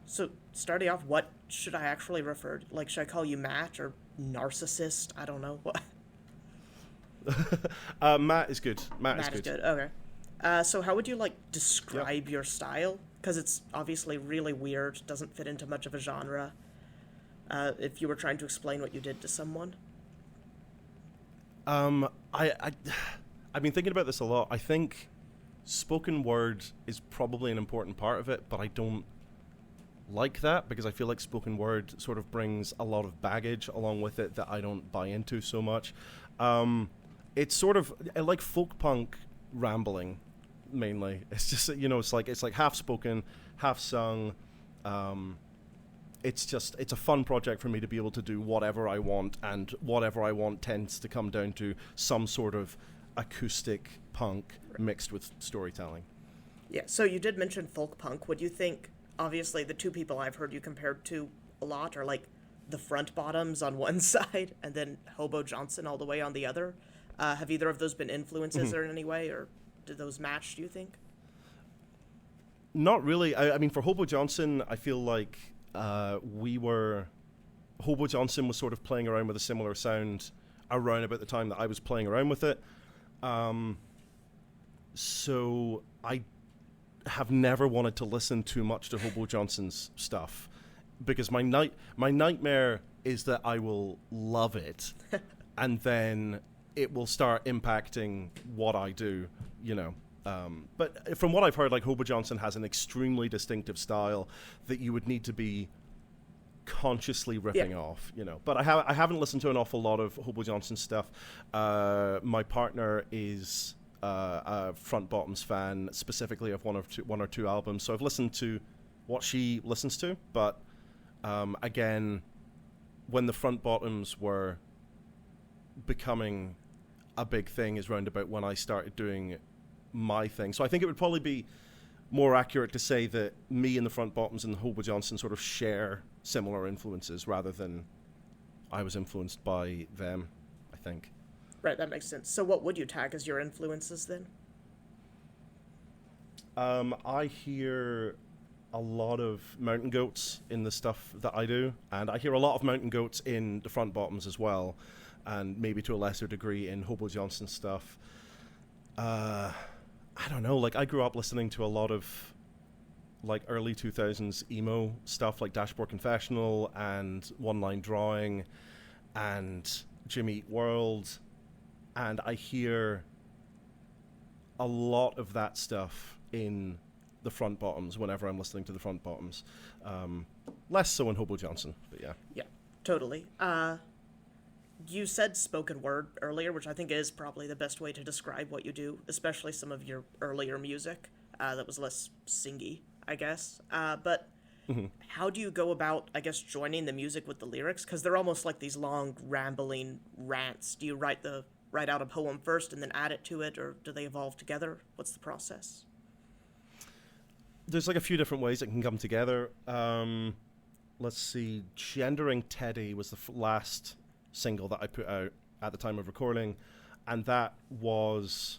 So starting off, what should I actually refer to? Like, should I call you Matt or Narcissist? I don't know. What? Matt is good. Matt is Matt is good. good. Okay. So how would you like Yep. describe your style? Because it's obviously really weird, doesn't fit into much of a genre. If you were trying to explain what you did to someone. Um, I, I've been thinking about this a lot. I think spoken word is probably an important part of it, but I don't like that because I feel like spoken word sort of brings a lot of baggage along with it that I don't buy into so much. Um, it's sort of I like folk punk rambling mainly. It's just it's like half spoken, half sung. Um, it's a fun project for me to be able to do whatever I want, and whatever I want tends to come down to some sort of acoustic punk mixed with storytelling. Yeah, so you did mention folk punk. Would you think, obviously, the two people I've heard you compared to a lot are like the front bottoms on one side and then Hobo Johnson all the way on the other? Have either of those been influences or in any way, or did those match, do you think? Not really. I mean, for Hobo Johnson, I feel like we were. Hobo Johnson was sort of playing around with a similar sound around about the time that I was playing around with it. So I have never wanted to listen too much to Hobo Johnson's stuff because my nightmare is that I will love it and then it will start impacting what I do, you know. But from what I've heard, like Hobo Johnson has an extremely distinctive style that you would need to be consciously ripping off, you know. But I haven't listened to an awful lot of Hobo Johnson stuff. My partner is a Front Bottoms fan, specifically of one or two albums. So I've listened to what she listens to, but again, when the Front Bottoms were becoming a big thing is round about when I started doing my thing. So I think it would probably be more accurate to say that me and the Front Bottoms and Hobo Johnson sort of share similar influences rather than I was influenced by them, I think. Right, that makes sense. So what would you tag as your influences then? I hear a lot of Mountain Goats in the stuff that I do, and I hear a lot of Mountain Goats in the Front Bottoms as well, and maybe to a lesser degree in Hobo Johnson stuff. I don't know, like I grew up listening to a lot of like early 2000s emo stuff like Dashboard Confessional and One Line Drawing and Jimmy Eat World, and I hear a lot of that stuff in the Front Bottoms whenever I'm listening to the Front Bottoms. Less so in Hobo Johnson, but yeah. Yeah, totally. You said spoken word earlier, which I think is probably the best way to describe what you do, especially some of your earlier music that was less singy, I guess. But how do you go about, I guess, joining the music with the lyrics? Because they're almost like these long, rambling rants. Do you write out a poem first and then add it to it, or do they evolve together? What's the process? There's like a few different ways it can come together. Let's see. Gendering Teddy was the last single that I put out at the time of recording, and that was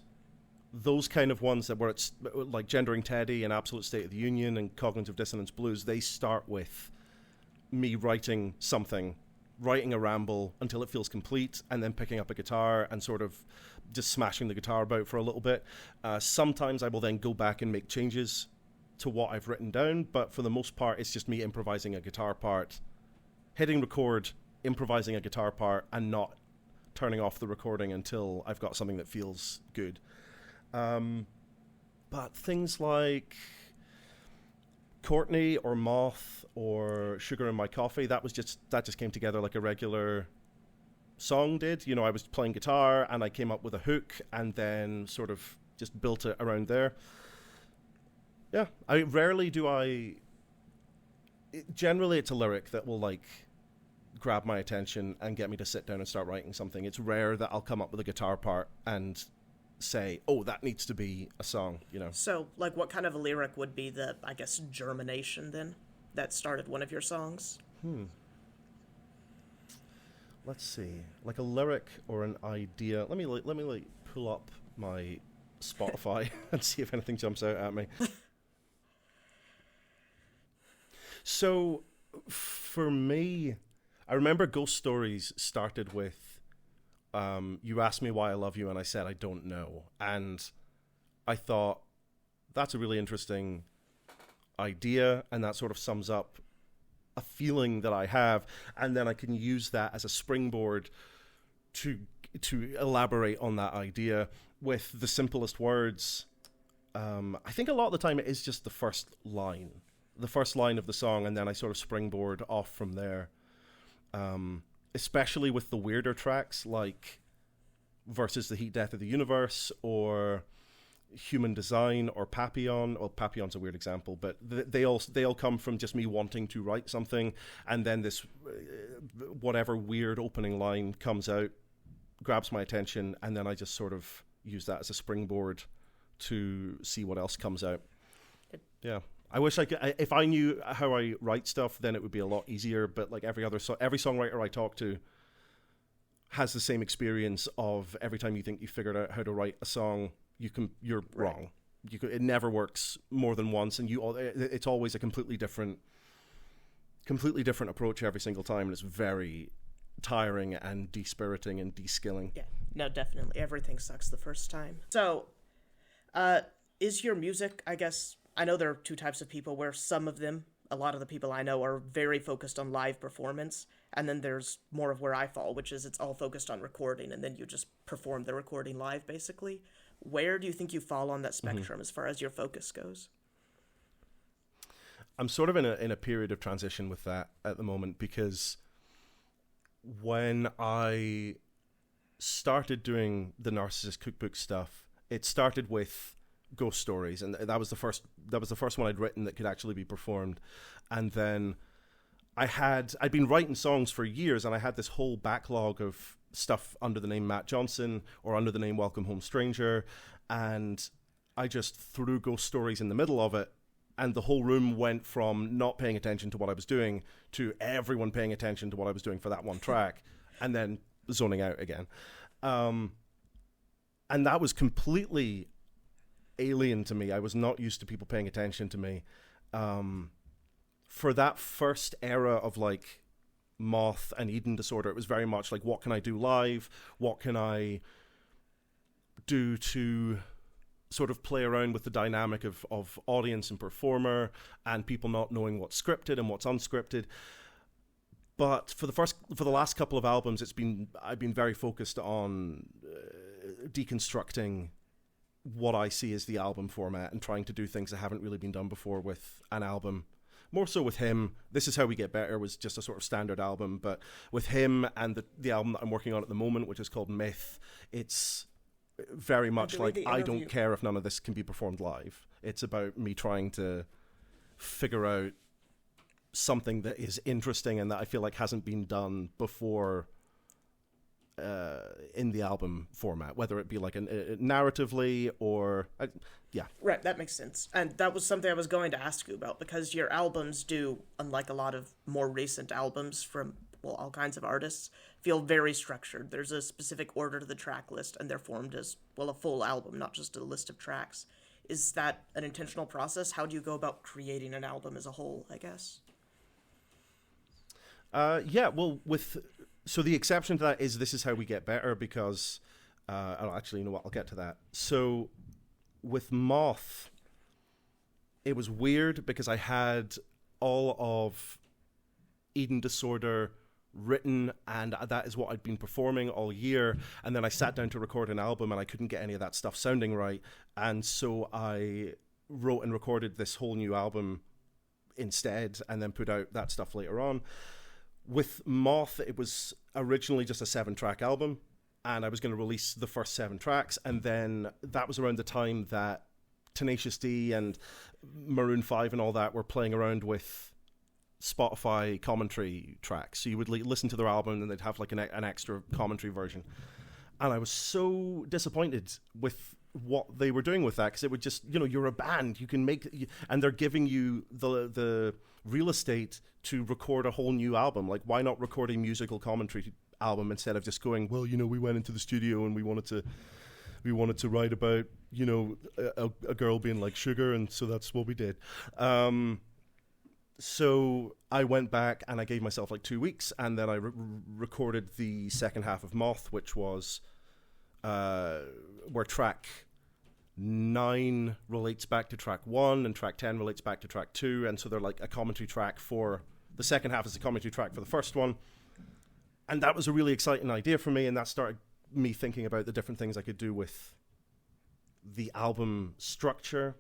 those kind of ones that were it's like Gendering Teddy and Absolute State of the Union and Cognitive Dissonance Blues. They start with me writing a ramble until it feels complete, and then picking up a guitar and sort of just smashing the guitar about for a little bit. Sometimes I will then go back and make changes to what I've written down, but for the most part it's just me improvising a guitar part, hitting record, improvising a guitar part, and not turning off the recording until I've got something that feels good. But things like Courtney or Moth or Sugar in My Coffee, that just came together like a regular song did. You know, I was playing guitar and I came up with a hook and then sort of just built it around there. Yeah, generally it's a lyric that will like grab my attention and get me to sit down and start writing something. It's rare that I'll come up with a guitar part and say, oh, that needs to be a song, you know. So, like, what kind of a lyric would be the, I guess, germination then that started one of your songs? Let's see, like a lyric or an idea. Let me pull up my Spotify and see if anything jumps out at me. So for me, I remember Ghost Stories started with, you asked me why I love you, and I said I don't know. And I thought, that's a really interesting idea, and that sort of sums up a feeling that I have, and then I can use that as a springboard to elaborate on that idea with the simplest words. I think a lot of the time it is just the first line of the song, and then I sort of springboard off from there. Especially with the weirder tracks like Versus the Heat Death of the Universe or Human Design or Papillon. Well, Papillon's a weird example, but they all come from just me wanting to write something, and then this whatever weird opening line comes out, grabs my attention, and then I just sort of use that as a springboard to see what else comes out. Yeah. I wish I could. If I knew how I write stuff, then it would be a lot easier. But like every songwriter I talk to has the same experience of every time you think you figured out how to write a song, you're wrong. It never works more than once, and it's always a completely different approach every single time, and it's very tiring and dispiriting and de-skilling. Yeah, no, definitely. Everything sucks the first time. So, is your music, I guess, I know there are two types of people where a lot of the people I know are very focused on live performance, and then there's more of where I fall, which is it's all focused on recording, and then you just perform the recording live, basically. Where do you think you fall on that spectrum as far as your focus goes? I'm sort of in a period of transition with that at the moment, because when I started doing the Narcissist Cookbook stuff, it started with Ghost Stories, and that was the first one I'd written that could actually be performed. And then I'd been writing songs for years, and I had this whole backlog of stuff under the name Matt Johnston or under the name Welcome Home Stranger, and I just threw Ghost Stories in the middle of it, and the whole room went from not paying attention to what I was doing to everyone paying attention to what I was doing for that one track, and then zoning out again. And that was completely alien to me. I was not used to people paying attention to me. For that first era of like Moth and Eden Disorder, it was very much like, what can I do live? What can I do to sort of play around with the dynamic of audience and performer and people not knowing what's scripted and what's unscripted. But for the last couple of albums, I've been very focused on deconstructing what I see as the album format and trying to do things that haven't really been done before with an album. More so with him. This Is How We Get Better was just a sort of standard album, but with him and the album that I'm working on at the moment, which is called Myth, it's very much like, I don't care if none of this can be performed live. It's about me trying to figure out something that is interesting and that I feel like hasn't been done before in the album format, whether it be like narratively or yeah. Right, that makes sense. And that was something I was going to ask you about, because your albums do, unlike a lot of more recent albums from all kinds of artists, feel very structured. There's a specific order to the track list, and they're formed as a full album, not just a list of tracks. Is that an intentional process? How do you go about creating an album as a whole, I guess? Yeah, well, so the exception to that is This Is How We Get Better, because actually, you know what, I'll get to that. So with Moth, it was weird because I had all of Eden Disorder written, and that is what I'd been performing all year, and then I sat down to record an album and I couldn't get any of that stuff sounding right, and so I wrote and recorded this whole new album instead, and then put out that stuff later on. With Moth, it was originally just a 7-track album, and I was going to release the first 7 tracks, and then that was around the time that Tenacious D and Maroon 5 and all that were playing around with Spotify commentary tracks. So you would listen to their album, and they'd have like an extra commentary version. And I was so disappointed with what they were doing with that, because it would just, you're a band, you can make, and they're giving you the real estate to record a whole new album. Like, why not record a musical commentary album instead of just going, well, we went into the studio and we wanted to write about, a girl being like sugar, and so that's what we did. So I went back and I gave myself like 2 weeks, and then I recorded the second half of Moth, which was where track 9 relates back to track 1 and track 10 relates back to track 2, and so they're like a commentary track for the second half is a commentary track for the first one. And that was a really exciting idea for me, and that started me thinking about the different things I could do with the album structure.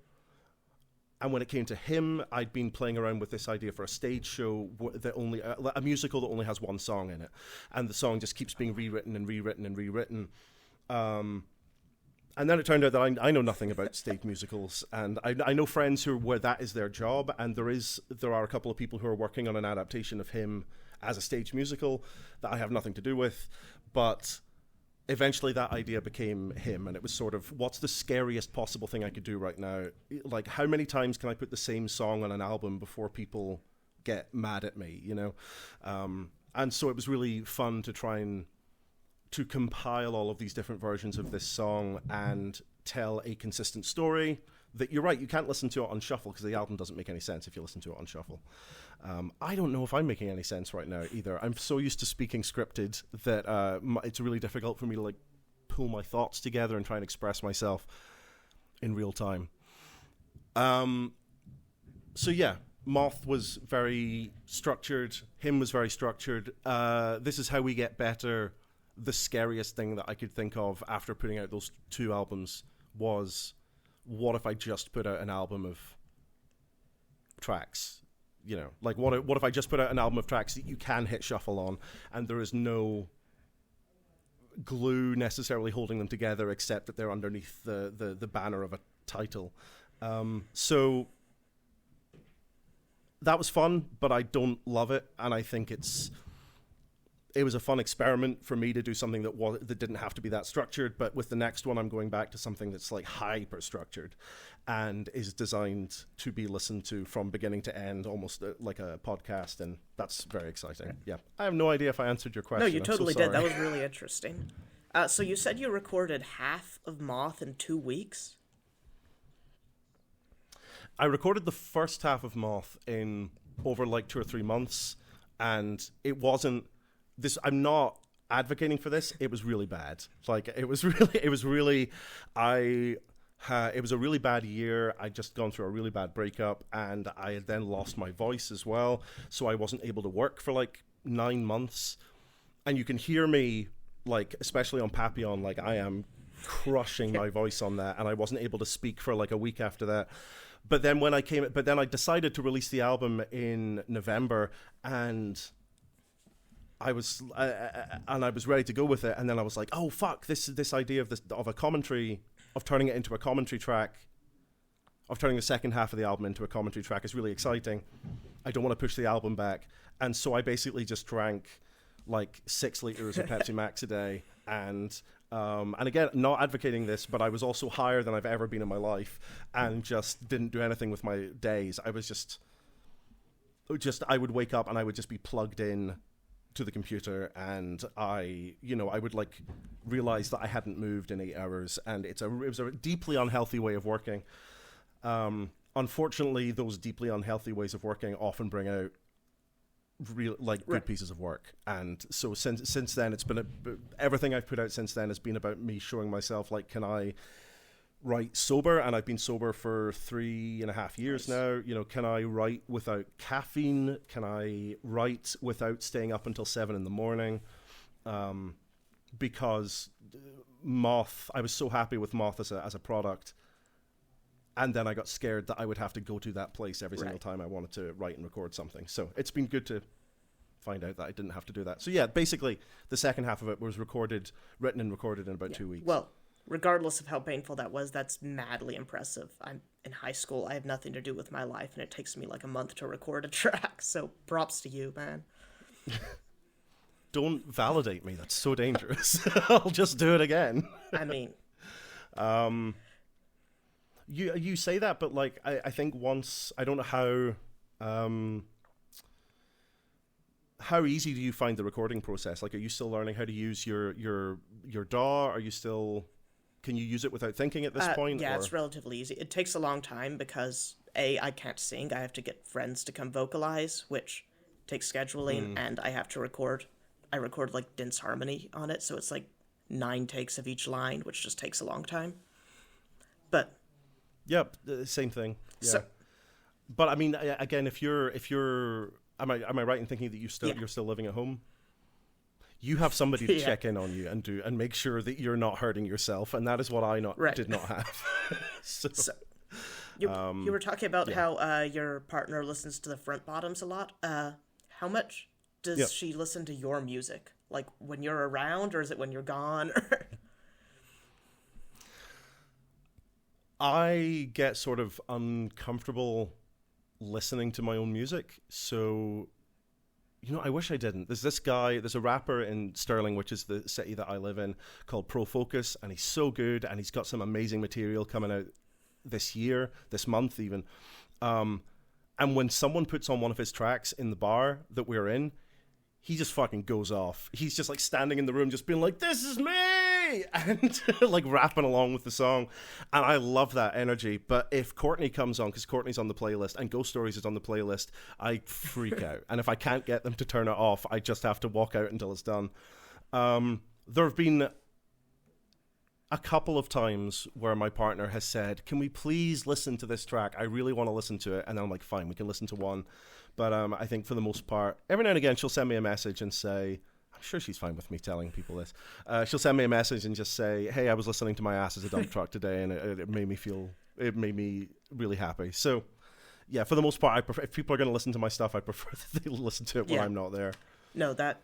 And when it came to him, I'd been playing around with this idea for a stage show that only a musical that only has one song in it, and the song just keeps being rewritten and rewritten and rewritten. And then it turned out that I know nothing about stage musicals, and I know friends where that is their job, and there are a couple of people who are working on an adaptation of him as a stage musical that I have nothing to do with, but eventually that idea became him, and it was sort of, what's the scariest possible thing I could do right now? Like, how many times can I put the same song on an album before people get mad at me, you know? And so it was really fun to try and to compile all of these different versions of this song and tell a consistent story that, you're right, you can't listen to it on shuffle because the album doesn't make any sense if you listen to it on shuffle. I don't know if I'm making any sense right now either. I'm so used to speaking scripted that it's really difficult for me to like pull my thoughts together and try and express myself in real time. So yeah, Moth was very structured. Him was very structured. This Is How We Get Better. The scariest thing that I could think of after putting out those 2 albums was, what if I just put out an album of tracks? You know, like what if I just put out an album of tracks that you can hit shuffle on, and there is no glue necessarily holding them together except that they're underneath the banner of a title. So that was fun, but I don't love it, and I think it was a fun experiment for me to do something that didn't have to be that structured. But with the next one, I'm going back to something that's like hyper structured and is designed to be listened to from beginning to end, almost like a podcast. And that's very exciting. Yeah. I have no idea if I answered your question. No, you totally did. That was really interesting. So you said you recorded half of Moth in 2 weeks? I recorded the first half of Moth in over like 2 or 3 months, and it wasn't this. I'm not advocating for this. It was really bad. Like it was really a really bad year. I'd just gone through a really bad breakup, and I had then lost my voice as well. So I wasn't able to work for like 9 months. And you can hear me, like, especially on Papillon, like I am crushing my voice on that, and I wasn't able to speak for like a week after that. But then I decided to release the album in November, and I was ready to go with it, and then I was like, oh fuck, this idea of a commentary, of turning it into a commentary track, of turning the second half of the album into a commentary track is really exciting. I don't want to push the album back, and so I basically just drank like 6 liters of Pepsi Max a day, and again, not advocating this, but I was also higher than I've ever been in my life, and just didn't do anything with my days. I was just I would wake up and I would just be plugged in to the computer, and I would like realize that I hadn't moved in 8 hours, and it was a deeply unhealthy way of working. Unfortunately, those deeply unhealthy ways of working often bring out good pieces of work, and so since then it's been everything I've put out since then has been about me showing myself, like, can I write sober? And I've been sober for 3.5 years now. Can I write without caffeine? Can I write without staying up until 7 a.m? Because Moth, I was so happy with Moth as a product, and then I got scared that I would have to go to that place every single time I wanted to write and record something. So it's been good to find out that I didn't have to do that. So yeah, basically the second half of it was written and recorded in about 2 weeks. Well, regardless of how painful that was, that's madly impressive. I'm in high school. I have nothing to do with my life, and it takes me like a month to record a track. So props to you, man. Don't validate me. That's so dangerous. I'll just do it again. I mean... You say that, but like I think once, I don't know how easy do you find the recording process? Like, are you still learning how to use your DAW? Can you use it without thinking at this point? Yeah, It's relatively easy. It takes a long time because I can't sing. I have to get friends to come vocalize, which takes scheduling, and I have to record. I record like dense harmony on it, so it's like 9 takes of each line, which just takes a long time. But Yep, same thing. Yeah. so But I mean, again, if you're, am I right in thinking that you're still living at home? You have somebody to check in on you and make sure that you're not hurting yourself, and that is what I did not have. so you were talking about how your partner listens to the front bottoms a lot. How much does she listen to your music? Like when you're around, or is it when you're gone? I get sort of uncomfortable listening to my own music, so I wish I didn't. There's a rapper in Stirling, which is the city that I live in, called proccess, and he's so good, and he's got some amazing material coming out this month even. And when someone puts on one of his tracks in the bar that we're in, he just fucking goes off. He's just like standing in the room just being like, "This is me!" and like rapping along with the song. And I love that energy. But if Courtney comes on, because Courtney's on the playlist and Ghost Stories is on the playlist, I freak out. And if I can't get them to turn it off, I just have to walk out until it's done. There have been a couple of times where my partner has said, "Can we please listen to this track? I really want to listen to it." And I'm like, "Fine, we can listen to one." But I think for the most part, every now and again, she'll send me a message and say, I'm sure she's fine with me telling people this. She'll send me a message and just say, "Hey, I was listening to My Ass as a Dump Truck today, and it made me really happy." So, yeah, for the most part, I prefer, if people are going to listen to my stuff, I prefer that they listen to it when I'm not there. No, that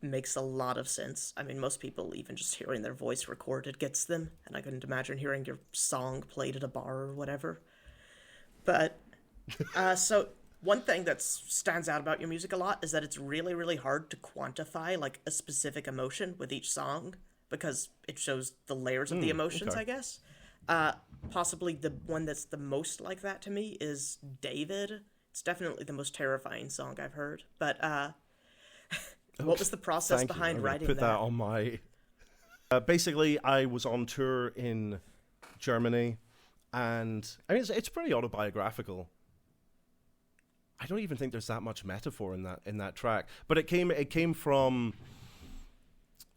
makes a lot of sense. I mean, most people, even just hearing their voice recorded gets them, and I couldn't imagine hearing your song played at a bar or whatever. But, so one thing that stands out about your music a lot is that it's really, really hard to quantify, like, a specific emotion with each song, because it shows the layers of the emotions, I guess. Possibly the one that's the most like that to me is David. It's definitely the most terrifying song I've heard. But, what was the process behind writing that? Put that on my... basically, I was on tour in Germany, and I mean, it's pretty autobiographical. I don't even think there's that much metaphor in that track, but it came from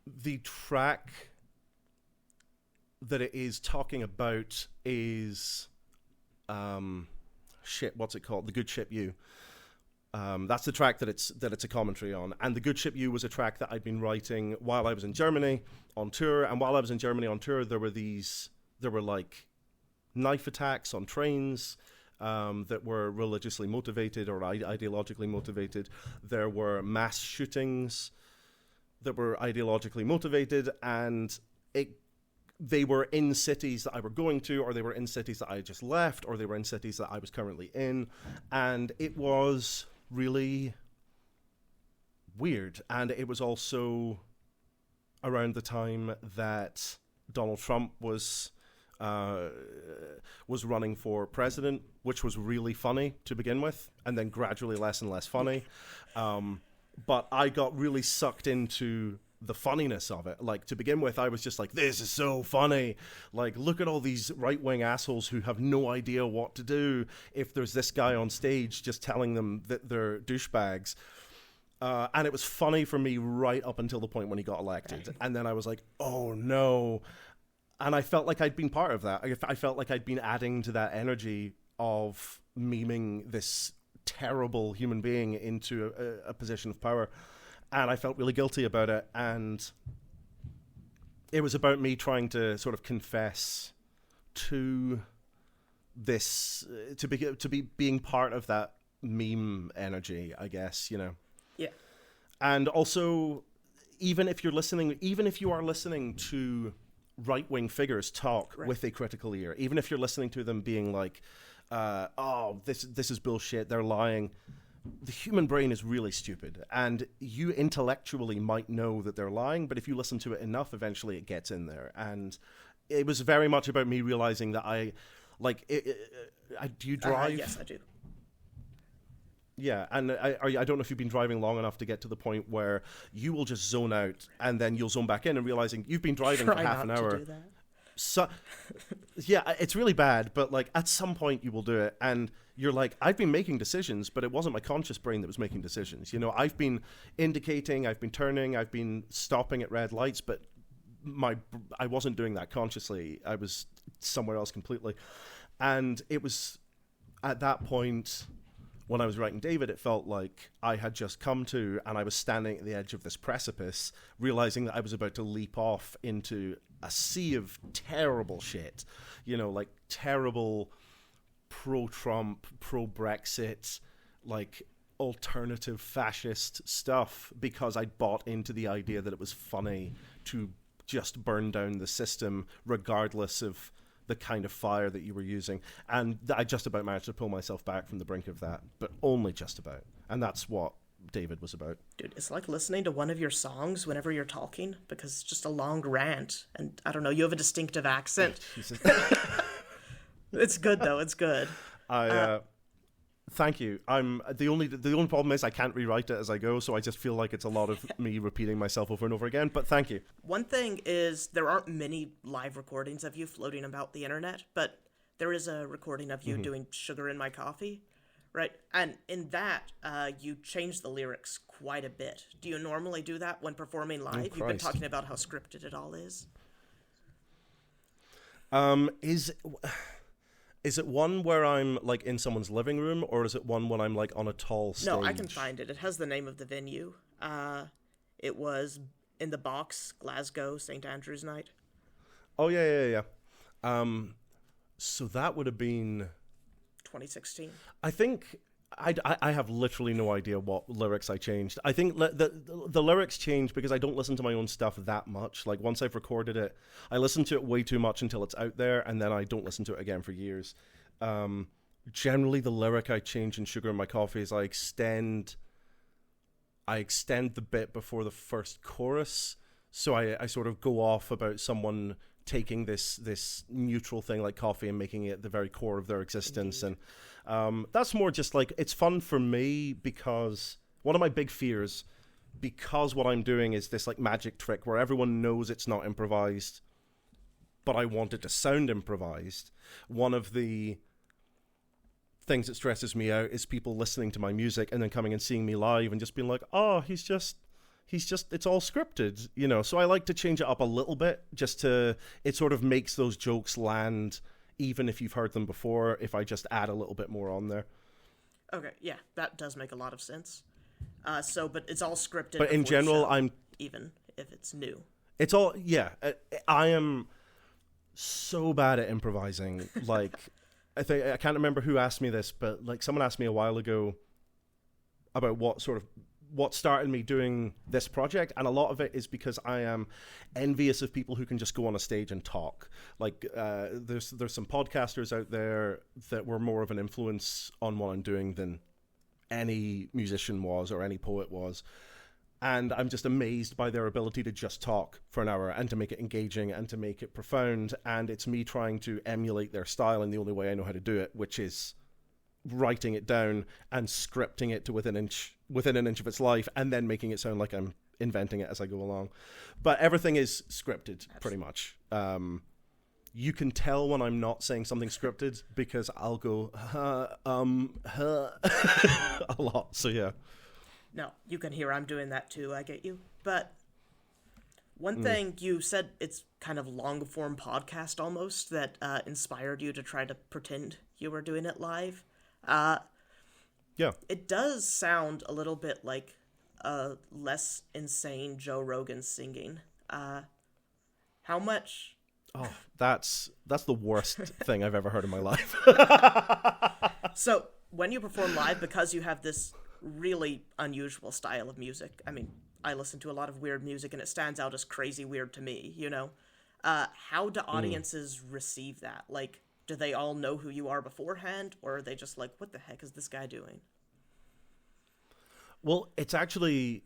the track that it is talking about is what's it called? The Good Ship You. That's the track that it's a commentary on, and The Good Ship You was a track that I'd been writing while I was in Germany on tour. And while I was in Germany on tour, there were like knife attacks on trains that were religiously motivated or ideologically motivated. There were mass shootings that were ideologically motivated, and they were in cities that I were going to, or they were in cities that I had just left, or they were in cities that I was currently in, and it was really weird. And it was also around the time that Donald Trump was running for president, which was really funny to begin with, and then gradually less and less funny. But I got really sucked into the funniness of it. Like, to begin with, I was just like, "This is so funny. Like, look at all these right-wing assholes who have no idea what to do if there's this guy on stage just telling them that they're douchebags." And it was funny for me right up until the point when he got elected. And then I was like, "Oh, no." And I felt like I'd been part of that. I felt like I'd been adding to that energy of memeing this terrible human being into a position of power. And I felt really guilty about it. And it was about me trying to sort of confess to this, to be being part of that meme energy, I guess, you know. Yeah. And also, even if you are listening to right-wing figures talk with a critical ear, even if you're listening to them being like, "Oh, this is bullshit, they're lying," the human brain is really stupid, and you intellectually might know that they're lying, but if you listen to it enough, eventually it gets in there. And it was very much about me realizing that do you drive? Yes, I do. Yeah, and I don't know if you've been driving long enough to get to the point where you will just zone out, and then you'll zone back in and realizing you've been driving for half an hour. To do that. So, yeah, it's really bad, but like at some point you will do it, and you're like, I've been making decisions, but it wasn't my conscious brain that was making decisions. You know, I've been indicating, I've been turning, I've been stopping at red lights, but I wasn't doing that consciously. I was somewhere else completely, and it was at that point when I was writing David, it felt like I had just come to, and I was standing at the edge of this precipice, realizing that I was about to leap off into a sea of terrible shit, you know, like terrible pro-Trump, pro-Brexit, like alternative fascist stuff, because I'd bought into the idea that it was funny to just burn down the system regardless of the kind of fire that you were using. And I just about managed to pull myself back from the brink of that, but only just about. And that's what David was about. Dude, it's like listening to one of your songs whenever you're talking, because it's just a long rant, and I don't know, you have a distinctive accent. It's good though, it's good. Thank you. The only problem is I can't rewrite it as I go, so I just feel like it's a lot of me repeating myself over and over again, but thank you. One thing is, there aren't many live recordings of you floating about the internet, but there is a recording of you doing Sugar in My Coffee, right? And in that, you change the lyrics quite a bit. Do you normally do that when performing live? You've been talking about how scripted it all is. Is it one where I'm like in someone's living room, or is it one when I'm like on a tall stage? No, I can find it. It has the name of the venue. It was in the Box, Glasgow, St. Andrew's Night. Oh, yeah. So that would have been 2016. I think I have literally no idea what lyrics I changed. I think the lyrics changed because I don't listen to my own stuff that much. Like, once I've recorded it, I listen to it way too much until it's out there, and then I don't listen to it again for years. Generally, the lyric I change in Sugar in My Coffee is I extend the bit before the first chorus. So I sort of go off about someone taking this neutral thing like coffee and making it the very core of their existence. Indeed. And that's more just like, it's fun for me because one of my big fears, because what I'm doing is this like magic trick where everyone knows it's not improvised, but I want it to sound improvised. One of the things that stresses me out is people listening to my music and then coming and seeing me live and just being like, oh, he's just, it's all scripted, you know? So I like to change it up a little bit it sort of makes those jokes land, even if you've heard them before, if I just add a little bit more on there. Okay, yeah, that does make a lot of sense. But it's all scripted. But in general, even if it's new. It's all, yeah. I am so bad at improvising. Like, I can't remember who asked me this, but like someone asked me a while ago about what started me doing this project, and a lot of it is because I am envious of people who can just go on a stage and talk. Like, there's some podcasters out there that were more of an influence on what I'm doing than any musician was or any poet was. And I'm just amazed by their ability to just talk for an hour and to make it engaging and to make it profound. And it's me trying to emulate their style in the only way I know how to do it, which is writing it down and scripting it to within an inch of its life, and then making it sound like I'm inventing it as I go along. But everything is scripted, pretty much. You can tell when I'm not saying something scripted because I'll go a lot. So yeah. No, you can hear I'm doing that too. I get you. But one thing you said, it's kind of long form podcast almost that inspired you to try to pretend you were doing it live. Yeah. It does sound a little bit like a less insane Joe Rogan singing. How much? Oh, that's the worst thing I've ever heard in my life. So when you perform live, because you have this really unusual style of music, I mean, I listen to a lot of weird music and it stands out as crazy weird to me, you know? How do audiences receive that? Like, do they all know who you are beforehand, or are they just like, what the heck is this guy doing? Well, it's actually,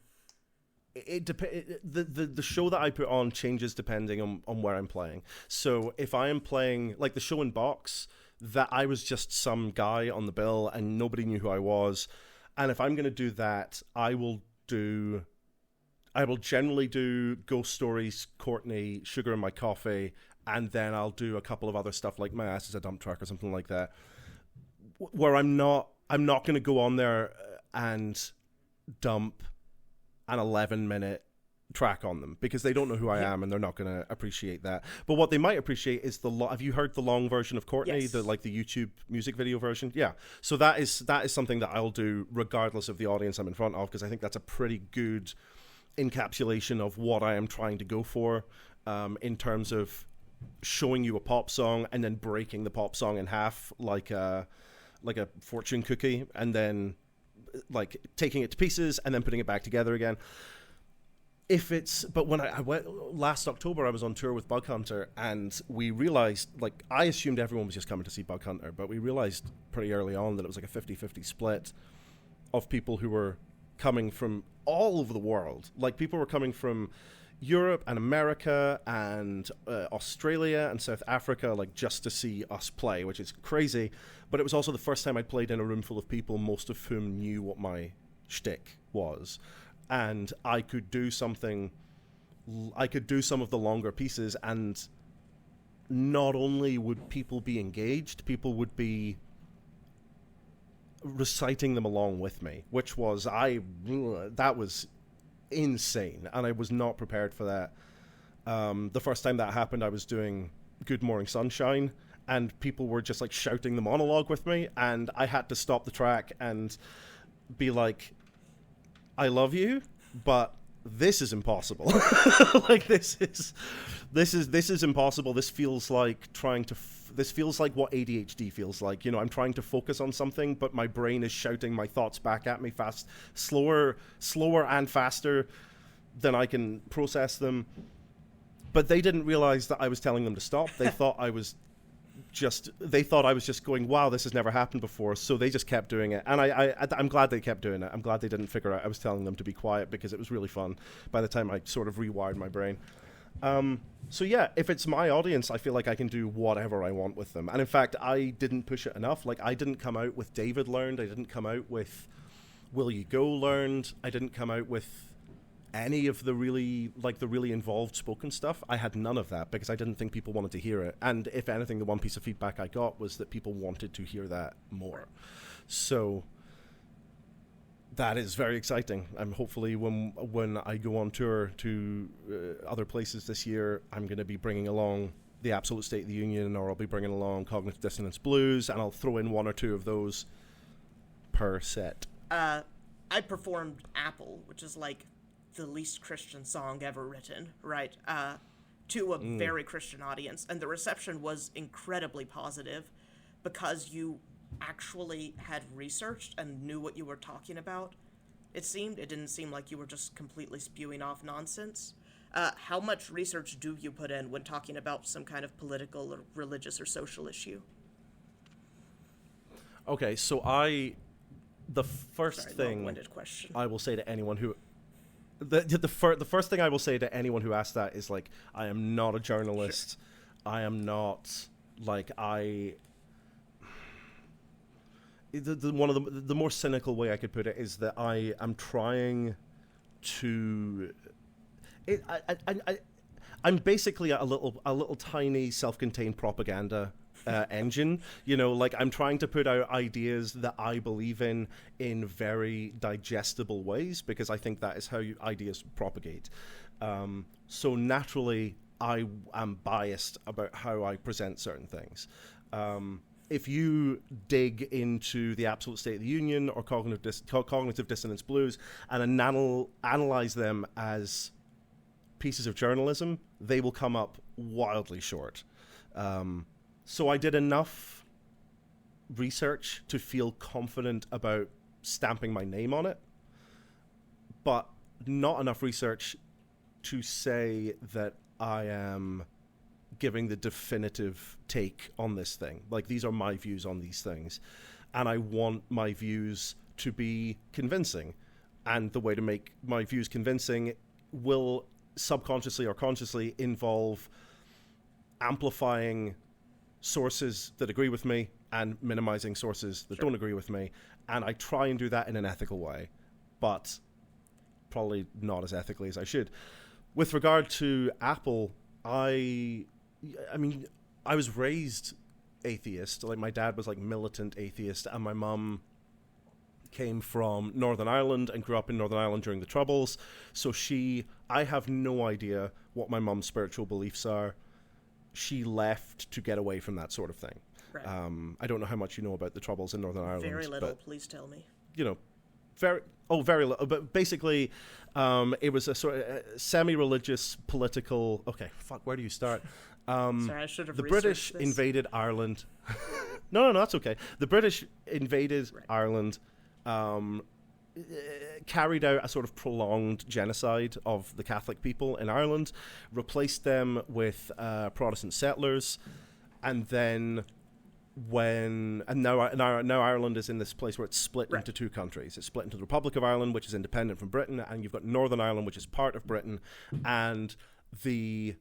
the show that I put on changes depending on where I'm playing. So if I am playing, like the show in Box, that I was just some guy on the bill and nobody knew who I was. And if I'm going to do that, I will generally do Ghost Stories, Courtney, Sugar in My Coffee, and then I'll do a couple of other stuff like My Ass is a Dump Truck or something like that, where I'm not going to go on there and dump an 11-minute track on them, because they don't know who I am and they're not going to appreciate that. But what they might appreciate is have you heard the long version of Courtney? Yes. The YouTube music video version? Yeah. So that is something that I'll do regardless of the audience I'm in front of, because I think that's a pretty good encapsulation of what I am trying to go for, in terms of showing you a pop song and then breaking the pop song in half like a fortune cookie, and then like taking it to pieces and then putting it back together again. But when I went last October, I was on tour with Bug Hunter, and we realized, like, I assumed everyone was just coming to see Bug Hunter, but we realized pretty early on that it was like a 50-50 split of people who were coming from all over the world. Like, people were coming from Europe and America and Australia and South Africa, like, just to see us play, which is crazy. But it was also the first time I'd played in a room full of people, most of whom knew what my shtick was. And I could do some of the longer pieces, and not only would people be engaged, people would be reciting them along with me, which was, that was insane, and I was not prepared for that. The first time that happened, I was doing Good Morning Sunshine, and people were just like shouting the monologue with me, and I had to stop the track and be like, I love you, but this is impossible. Like, this is impossible. This feels like this feels like what ADHD feels like. You know, I'm trying to focus on something, but my brain is shouting my thoughts back at me slower and faster than I can process them. But they didn't realize that I was telling them to stop. They thought I was just going, wow, this has never happened before. So they just kept doing it. And I'm glad they kept doing it. I'm glad they didn't figure out I was telling them to be quiet, because it was really fun by the time I sort of rewired my brain. So yeah, if it's my audience, I feel like I can do whatever I want with them. And in fact, I didn't push it enough. Like, I didn't come out with David Learned. I didn't come out with Will You Go Learned. I didn't come out with any of the really involved spoken stuff. I had none of that, because I didn't think people wanted to hear it. And if anything, the one piece of feedback I got was that people wanted to hear that more. So that is very exciting. I'm hopefully when I go on tour to other places this year, I'm going to be bringing along the Absolute State of the Union, or I'll be bringing along Cognitive Dissonance Blues, and I'll throw in one or two of those per set. I performed Apple, which is like the least Christian song ever written, right? To a very Christian audience, and the reception was incredibly positive, because you actually had researched and knew what you were talking about. It didn't seem like you were just completely spewing off nonsense. How much research do you put in when talking about some kind of political or religious or social issue? Okay, so the first thing I will say to anyone who the first thing I will say to anyone who asks that is, like, I am not a journalist. Sure. I am not, like, one of the more cynical way I could put it is that I am trying to. I'm basically a little tiny self-contained propaganda engine. You know, like, I'm trying to put out ideas that I believe in very digestible ways, because I think that is how ideas propagate. So naturally, I am biased about how I present certain things. If you dig into the Absolute State of the Union or Cognitive Dissonance Blues and analyze them as pieces of journalism, they will come up wildly short. So I did enough research to feel confident about stamping my name on it, but not enough research to say that I am giving the definitive take on this thing. Like, these are my views on these things, and I want my views to be convincing. And the way to make my views convincing will subconsciously or consciously involve amplifying sources that agree with me and minimizing sources that don't agree with me. And I try and do that in an ethical way, but probably not as ethically as I should. With regard to Apple, I mean, I was raised atheist. Like, my dad was like militant atheist, and my mum came from Northern Ireland and grew up in Northern Ireland during the Troubles. So I have no idea what my mum's spiritual beliefs are. She left to get away from that sort of thing. Right. I don't know how much you know about the Troubles in Northern Ireland. Very little, but, please tell me. you know, very little. But basically, it was a sort of semi-religious political. Okay, fuck. Where do you start? Sorry, I should have. The British this. invaded Ireland. No, that's okay. The British invaded Ireland, carried out a sort of prolonged genocide of the Catholic people in Ireland, replaced them with Protestant settlers, and then now Ireland is in this place where it's split into two countries. It's split into the Republic of Ireland, which is independent from Britain, and you've got Northern Ireland, which is part of Britain, and in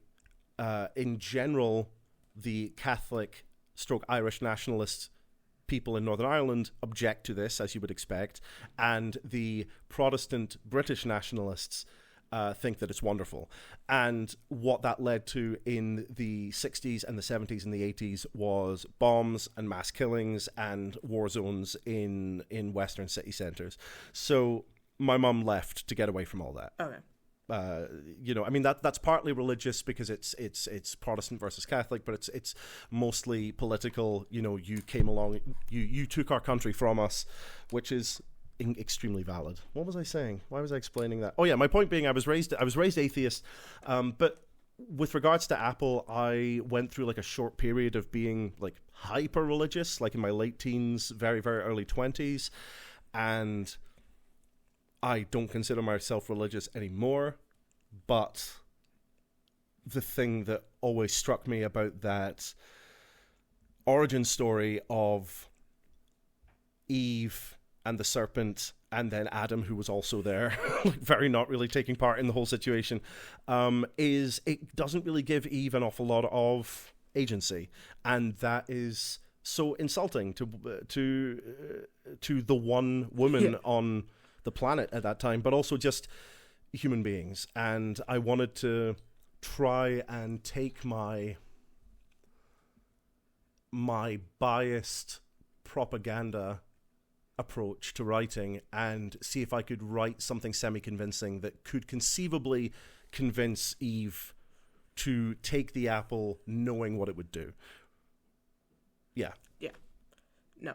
general, the Catholic / Irish nationalist people in Northern Ireland object to this, as you would expect, and the Protestant British nationalists think that it's wonderful. And what that led to in the 60s and the 70s and the 80s was bombs and mass killings and war zones in Western city centres. So my mum left to get away from all that. Okay. I mean, that's partly religious because it's Protestant versus Catholic, but it's mostly political. You came along, you took our country from us, which is extremely valid. What was I saying? Why was I explaining that? Oh yeah, my point being, I was raised atheist, but with regards to Apple, I went through like a short period of being like hyper religious, like in my late teens, very, very early 20s, and I don't consider myself religious anymore, but the thing that always struck me about that origin story of Eve and the serpent, and then Adam, who was also there, very not really taking part in the whole situation, is it doesn't really give Eve an awful lot of agency, and that is so insulting to the one woman on the planet at that time, but also just human beings. And I wanted to try and take my biased propaganda approach to writing and see if I could write something semi-convincing that could conceivably convince Eve to take the apple knowing what it would do. Yeah. No.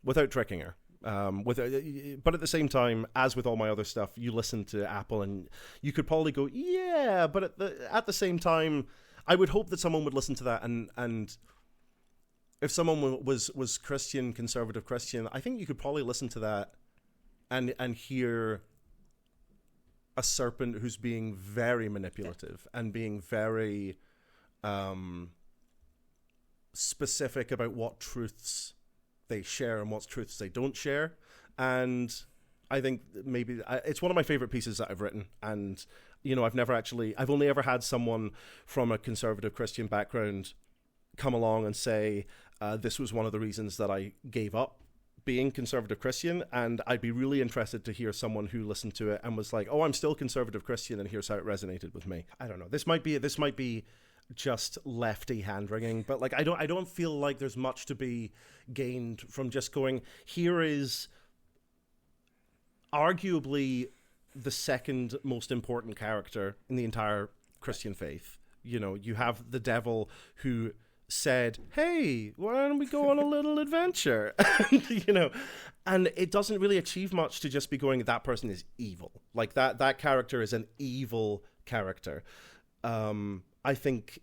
Without tricking her. But at the same time, as with all my other stuff, you listen to Apple and you could probably go, yeah, but at the same time, I would hope that someone would listen to that and if someone was Christian, conservative Christian, I think you could probably listen to that and hear a serpent who's being very manipulative and being very specific about what truths they share and what truths they don't share. And I think maybe it's one of my favorite pieces that I've written. And, I've only ever had someone from a conservative Christian background come along and say, this was one of the reasons that I gave up being conservative Christian. And I'd be really interested to hear someone who listened to it and was like, oh, I'm still conservative Christian, and here's how it resonated with me. I don't know. This might be just lefty hand wringing, but like I don't feel like there's much to be gained from just going, here is arguably the second most important character in the entire Christian faith. You have the devil who said, hey, why don't we go on a little adventure? And it doesn't really achieve much to just be going, that person is evil. Like that character is an evil character. I think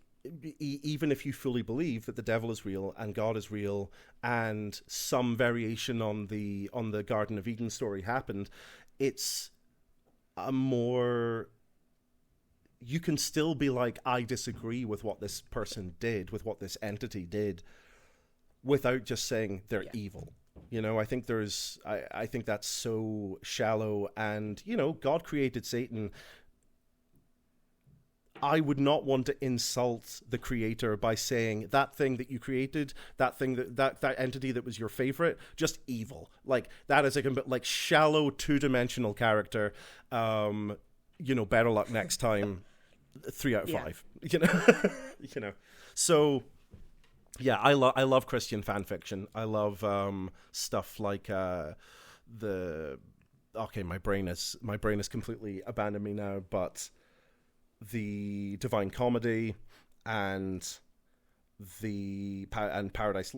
even if you fully believe that the devil is real and God is real and some variation on the Garden of Eden story happened, it's a more... You can still be like, I disagree with what this person did, with what this entity did, without just saying they're evil. I think I think that's so shallow. And, God created Satan. I would not want to insult the creator by saying that thing that you created, that thing that entity that was your favorite, just evil. Like that is a shallow 2-dimensional character. Better luck next time. 3 out of 5. So yeah, I love Christian fan fiction. I love stuff like my brain is completely abandoned me now, but the Divine Comedy and Paradise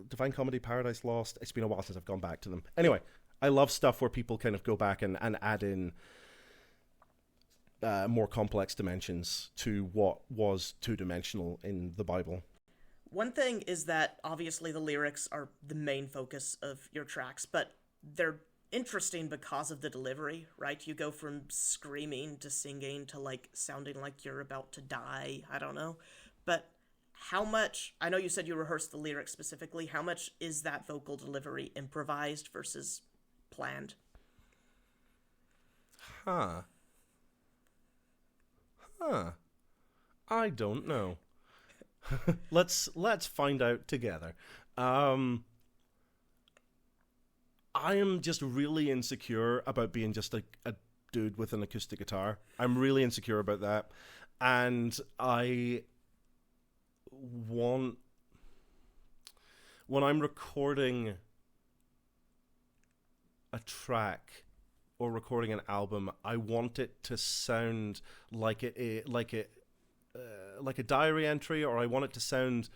Divine Comedy, Paradise Lost. It's been a while since I've gone back to them. Anyway, I love stuff where people kind of go back and add in more complex dimensions to what was two-dimensional in the Bible. One thing is that obviously the lyrics are the main focus of your tracks, but they're interesting because of the delivery, right? You go from screaming to singing to like sounding like you're about to die. I don't know. But how much, I know you said you rehearsed the lyrics specifically, how much is that vocal delivery improvised versus planned? I don't know. Let's find out together. I am just really insecure about being just a dude with an acoustic guitar. I'm really insecure about that. And when I'm recording a track or recording an album, I want it to sound like a diary entry, or I want it to sound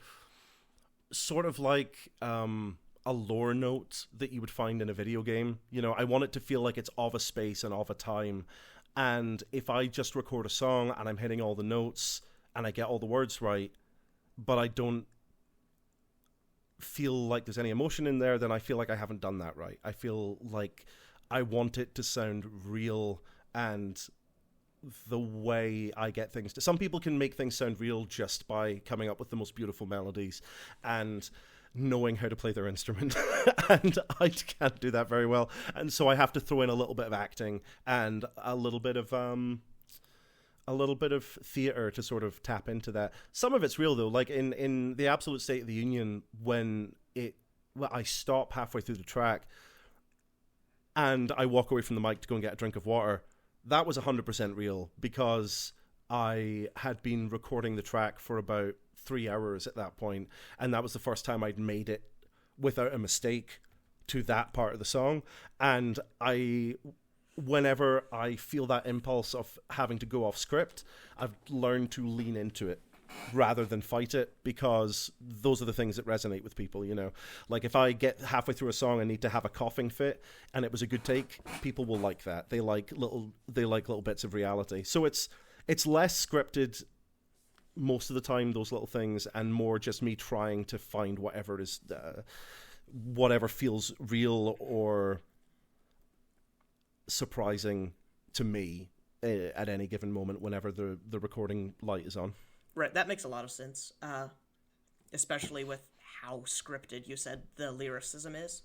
sort of like a lore note that you would find in a video game. You know, I want it to feel like it's of a space and of a time. And if I just record a song and I'm hitting all the notes and I get all the words right, but I don't feel like there's any emotion in there, then I feel like I haven't done that right. I feel like I want it to sound real, and the way I get things to... Some people can make things sound real just by coming up with the most beautiful melodies and knowing how to play their instrument. And I can't do that very well. And so I have to throw in a little bit of acting and a little bit of theater to sort of tap into that. Some of it's real though. Like in the Absolute State of the Union, when I stop halfway through the track and I walk away from the mic to go and get a drink of water, that was 100% real, because I had been recording the track for about 3 hours at that point, and that was the first time I'd made it without a mistake to that part of the song. And whenever I feel that impulse of having to go off script, I've learned to lean into it rather than fight it, because those are the things that resonate with people, you know. Like if I get halfway through a song and need to have a coughing fit and it was a good take, people will like that. They like little bits of reality. So it's less scripted most of the time, those little things, and more just me trying to find whatever feels real or surprising to me at any given moment whenever the recording light is on. Right, that makes a lot of sense, especially with how scripted you said the lyricism is.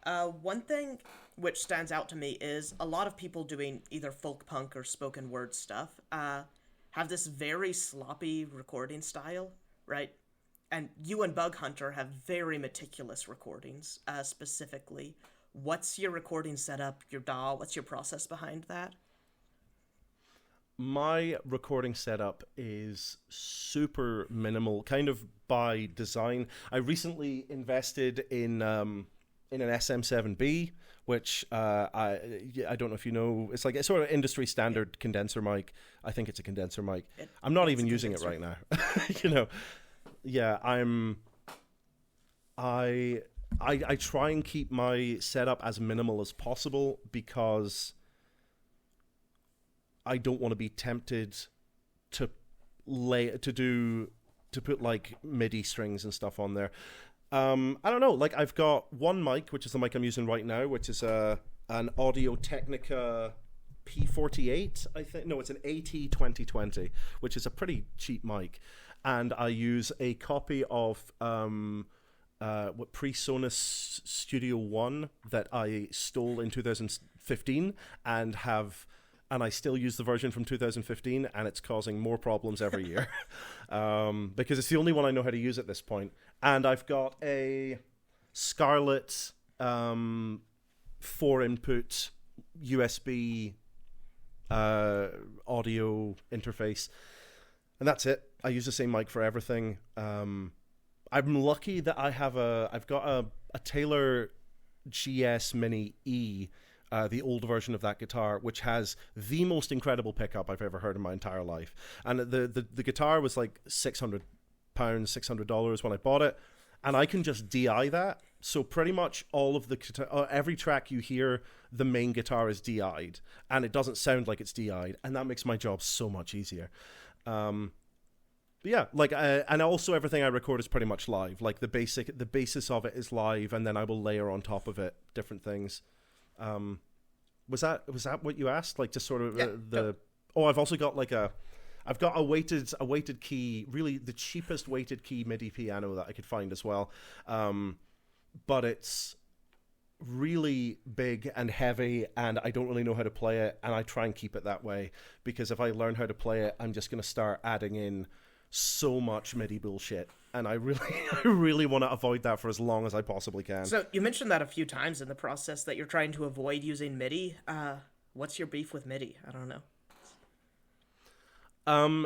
One thing which stands out to me is a lot of people doing either folk punk or spoken word stuff have this very sloppy recording style, right? And you and Bug Hunter have very meticulous recordings, specifically. What's your recording setup, your DAW? What's your process behind that? My recording setup is super minimal, kind of by design. I recently invested in an SM7B, which I don't know if you know. It's like a sort of industry standard condenser mic. I think it's a condenser mic. I'm not even using it right now. You know, yeah, I try and keep my setup as minimal as possible, because I don't want to be tempted to put like MIDI strings and stuff on there. I don't know. Like I've got one mic, which is the mic I'm using right now, which is an Audio-Technica P48. I think it's an AT2020, which is a pretty cheap mic, and I use a copy of PreSonus Studio One that I stole in 2015 and I still use the version from 2015, and it's causing more problems every year because it's the only one I know how to use at this point. And I've got a Scarlett 4-input USB audio interface. And that's it. I use the same mic for everything. I'm lucky that I've got a Taylor GS Mini E, the old version of that guitar, which has the most incredible pickup I've ever heard in my entire life. And the guitar was like £600, $600 when I bought it, and I can just DI that. So pretty much all of every track you hear, the main guitar is DI'd, and it doesn't sound like it's DI'd, and that makes my job so much easier. But yeah, like, and also everything I record is pretty much live. Like the basis of it is live, and then I will layer on top of it different things. Was that what you asked? Like, just sort of Oh, I've also got I've got a weighted key, really the cheapest weighted key MIDI piano that I could find as well. But it's really big and heavy, and I don't really know how to play it, and I try and keep it that way, because if I learn how to play it, I'm just going to start adding in so much MIDI bullshit, and I really want to avoid that for as long as I possibly can. So you mentioned that a few times in the process, that you're trying to avoid using MIDI. What's your beef with MIDI? I don't know.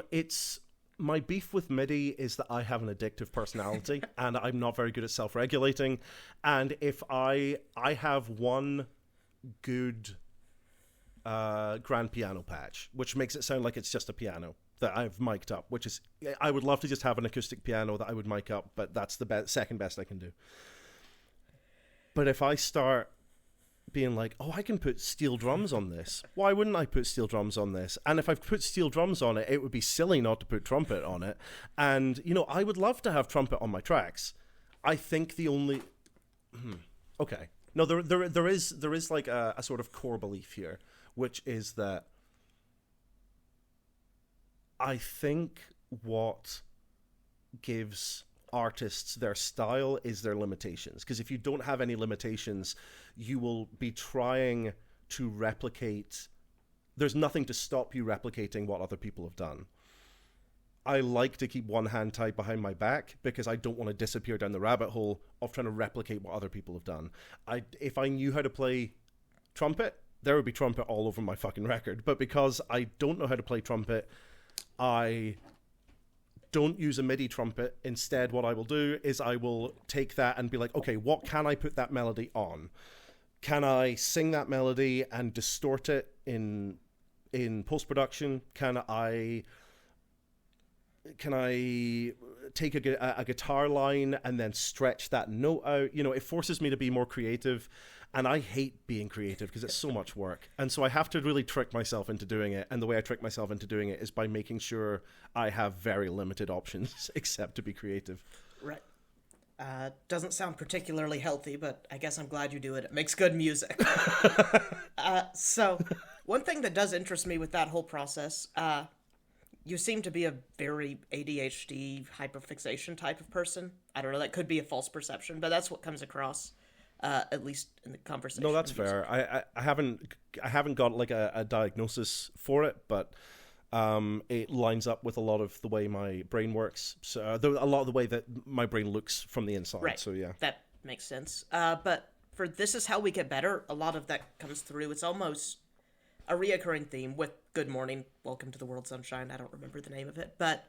It's my beef with MIDI is that I have an addictive personality and I'm not very good at self-regulating. And if I have one good grand piano patch, which makes it sound like it's just a piano that I've mic'd up, which is, I would love to just have an acoustic piano that I would mic up, but that's the second best I can do. But if I start being like, oh, I can put steel drums on this, why wouldn't I put steel drums on this? And if I put steel drums on it, it would be silly not to put trumpet on it. And, you know, I would love to have trumpet on my tracks. I think the only... Okay. No, there is like a sort of core belief here, which is that I think what gives artists their style is their limitations. Because if you don't have any limitations, you will be trying to replicate. There's nothing to stop you replicating what other people have done. I like to keep one hand tied behind my back because I don't want to disappear down the rabbit hole of trying to replicate what other people have done. If I knew how to play trumpet, there would be trumpet all over my fucking record. But because I don't know how to play trumpet, I don't use a MIDI trumpet. Instead, what I will do is I will take that and be like, okay, what can I put that melody on? Can I sing that melody and distort it in post-production? Can I take a guitar line and then stretch that note out? You know, it forces me to be more creative, and I hate being creative because it's so much work. And so I have to really trick myself into doing it, and the way I trick myself into doing it is by making sure I have very limited options except to be creative. Right. Doesn't sound particularly healthy, but I guess I'm glad you do it. It makes good music. So one thing that does interest me with that whole process, you seem to be a very ADHD hyperfixation type of person. I don't know, that could be a false perception, but that's what comes across, at least in the conversation. No, that's fair. I haven't got like a diagnosis for it, but it lines up with a lot of the way my brain works. So a lot of the way that my brain looks from the inside. Right. So yeah, that makes sense. But for This Is How We Get Better, a lot of that comes through. It's almost a reoccurring theme with Good Morning, Welcome to the World Sunshine. I don't remember the name of it, but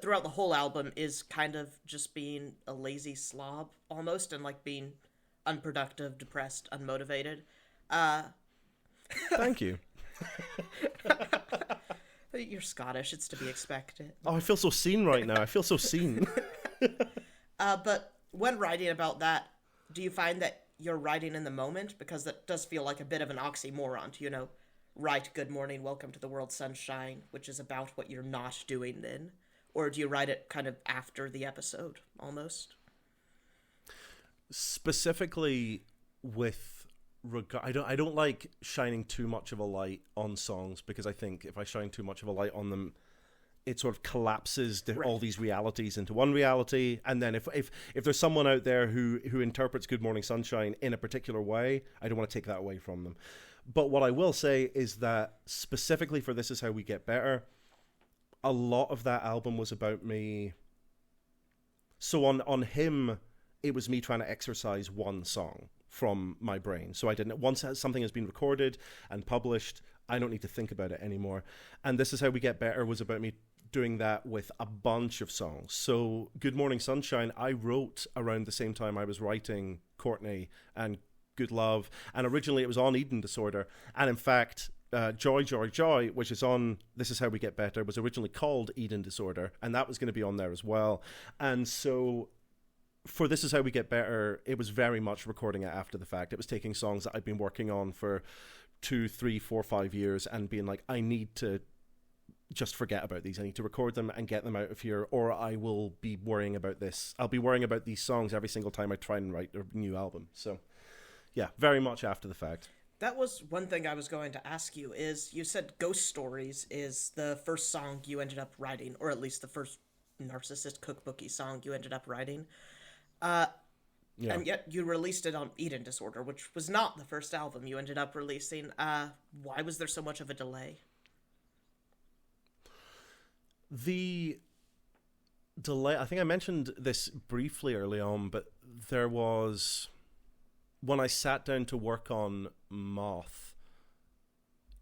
throughout the whole album is kind of just being a lazy slob almost, and like being unproductive, depressed, unmotivated. Thank you. You're Scottish, it's to be expected. Oh, I feel so seen right now. I feel so seen. But when writing about that, do you find that you're writing in the moment? Because that does feel like a bit of an oxymoron to, you know, write Good Morning, Welcome to the World Sunshine, which is about what you're not doing then. Or do you write it kind of after the episode, almost? Specifically with I don't like shining too much of a light on songs, because I think if I shine too much of a light on them, it sort of collapses all these realities into one reality. And then if there's someone out there who interprets Good Morning Sunshine in a particular way, I don't want to take that away from them. But what I will say is that specifically for This Is How We Get Better, a lot of that album was about me. So on Him, it was me trying to exercise one song from my brain. So I didn't, once something has been recorded and published, I don't need to think about it anymore. And This Is How We Get Better was about me doing that with a bunch of songs. So Good Morning Sunshine, I wrote around the same time I was writing Courtney and Good Love, and originally it was on Eating Disorder, and in fact Joy Joy Joy, which is on This Is How We Get Better, was originally called Eating Disorder, and that was going to be on there as well. And so for This Is How We Get Better, it was very much recording it after the fact. It was taking songs that I'd been working on for 2, 3, 4, 5 years and being like, I need to just forget about these. I need to record them and get them out of here, or I will be worrying about this. I'll be worrying about these songs every single time I try and write a new album. So yeah, very much after the fact. That was one thing I was going to ask you, is you said Ghost Stories is the first song you ended up writing, or at least the first Narcissist Cookbooky song you ended up writing. Yeah. And yet you released it on Eating Disorder, which was not the first album you ended up releasing. Why was there so much of a delay? The delay, I think I mentioned this briefly early on, but there was, when I sat down to work on Moth,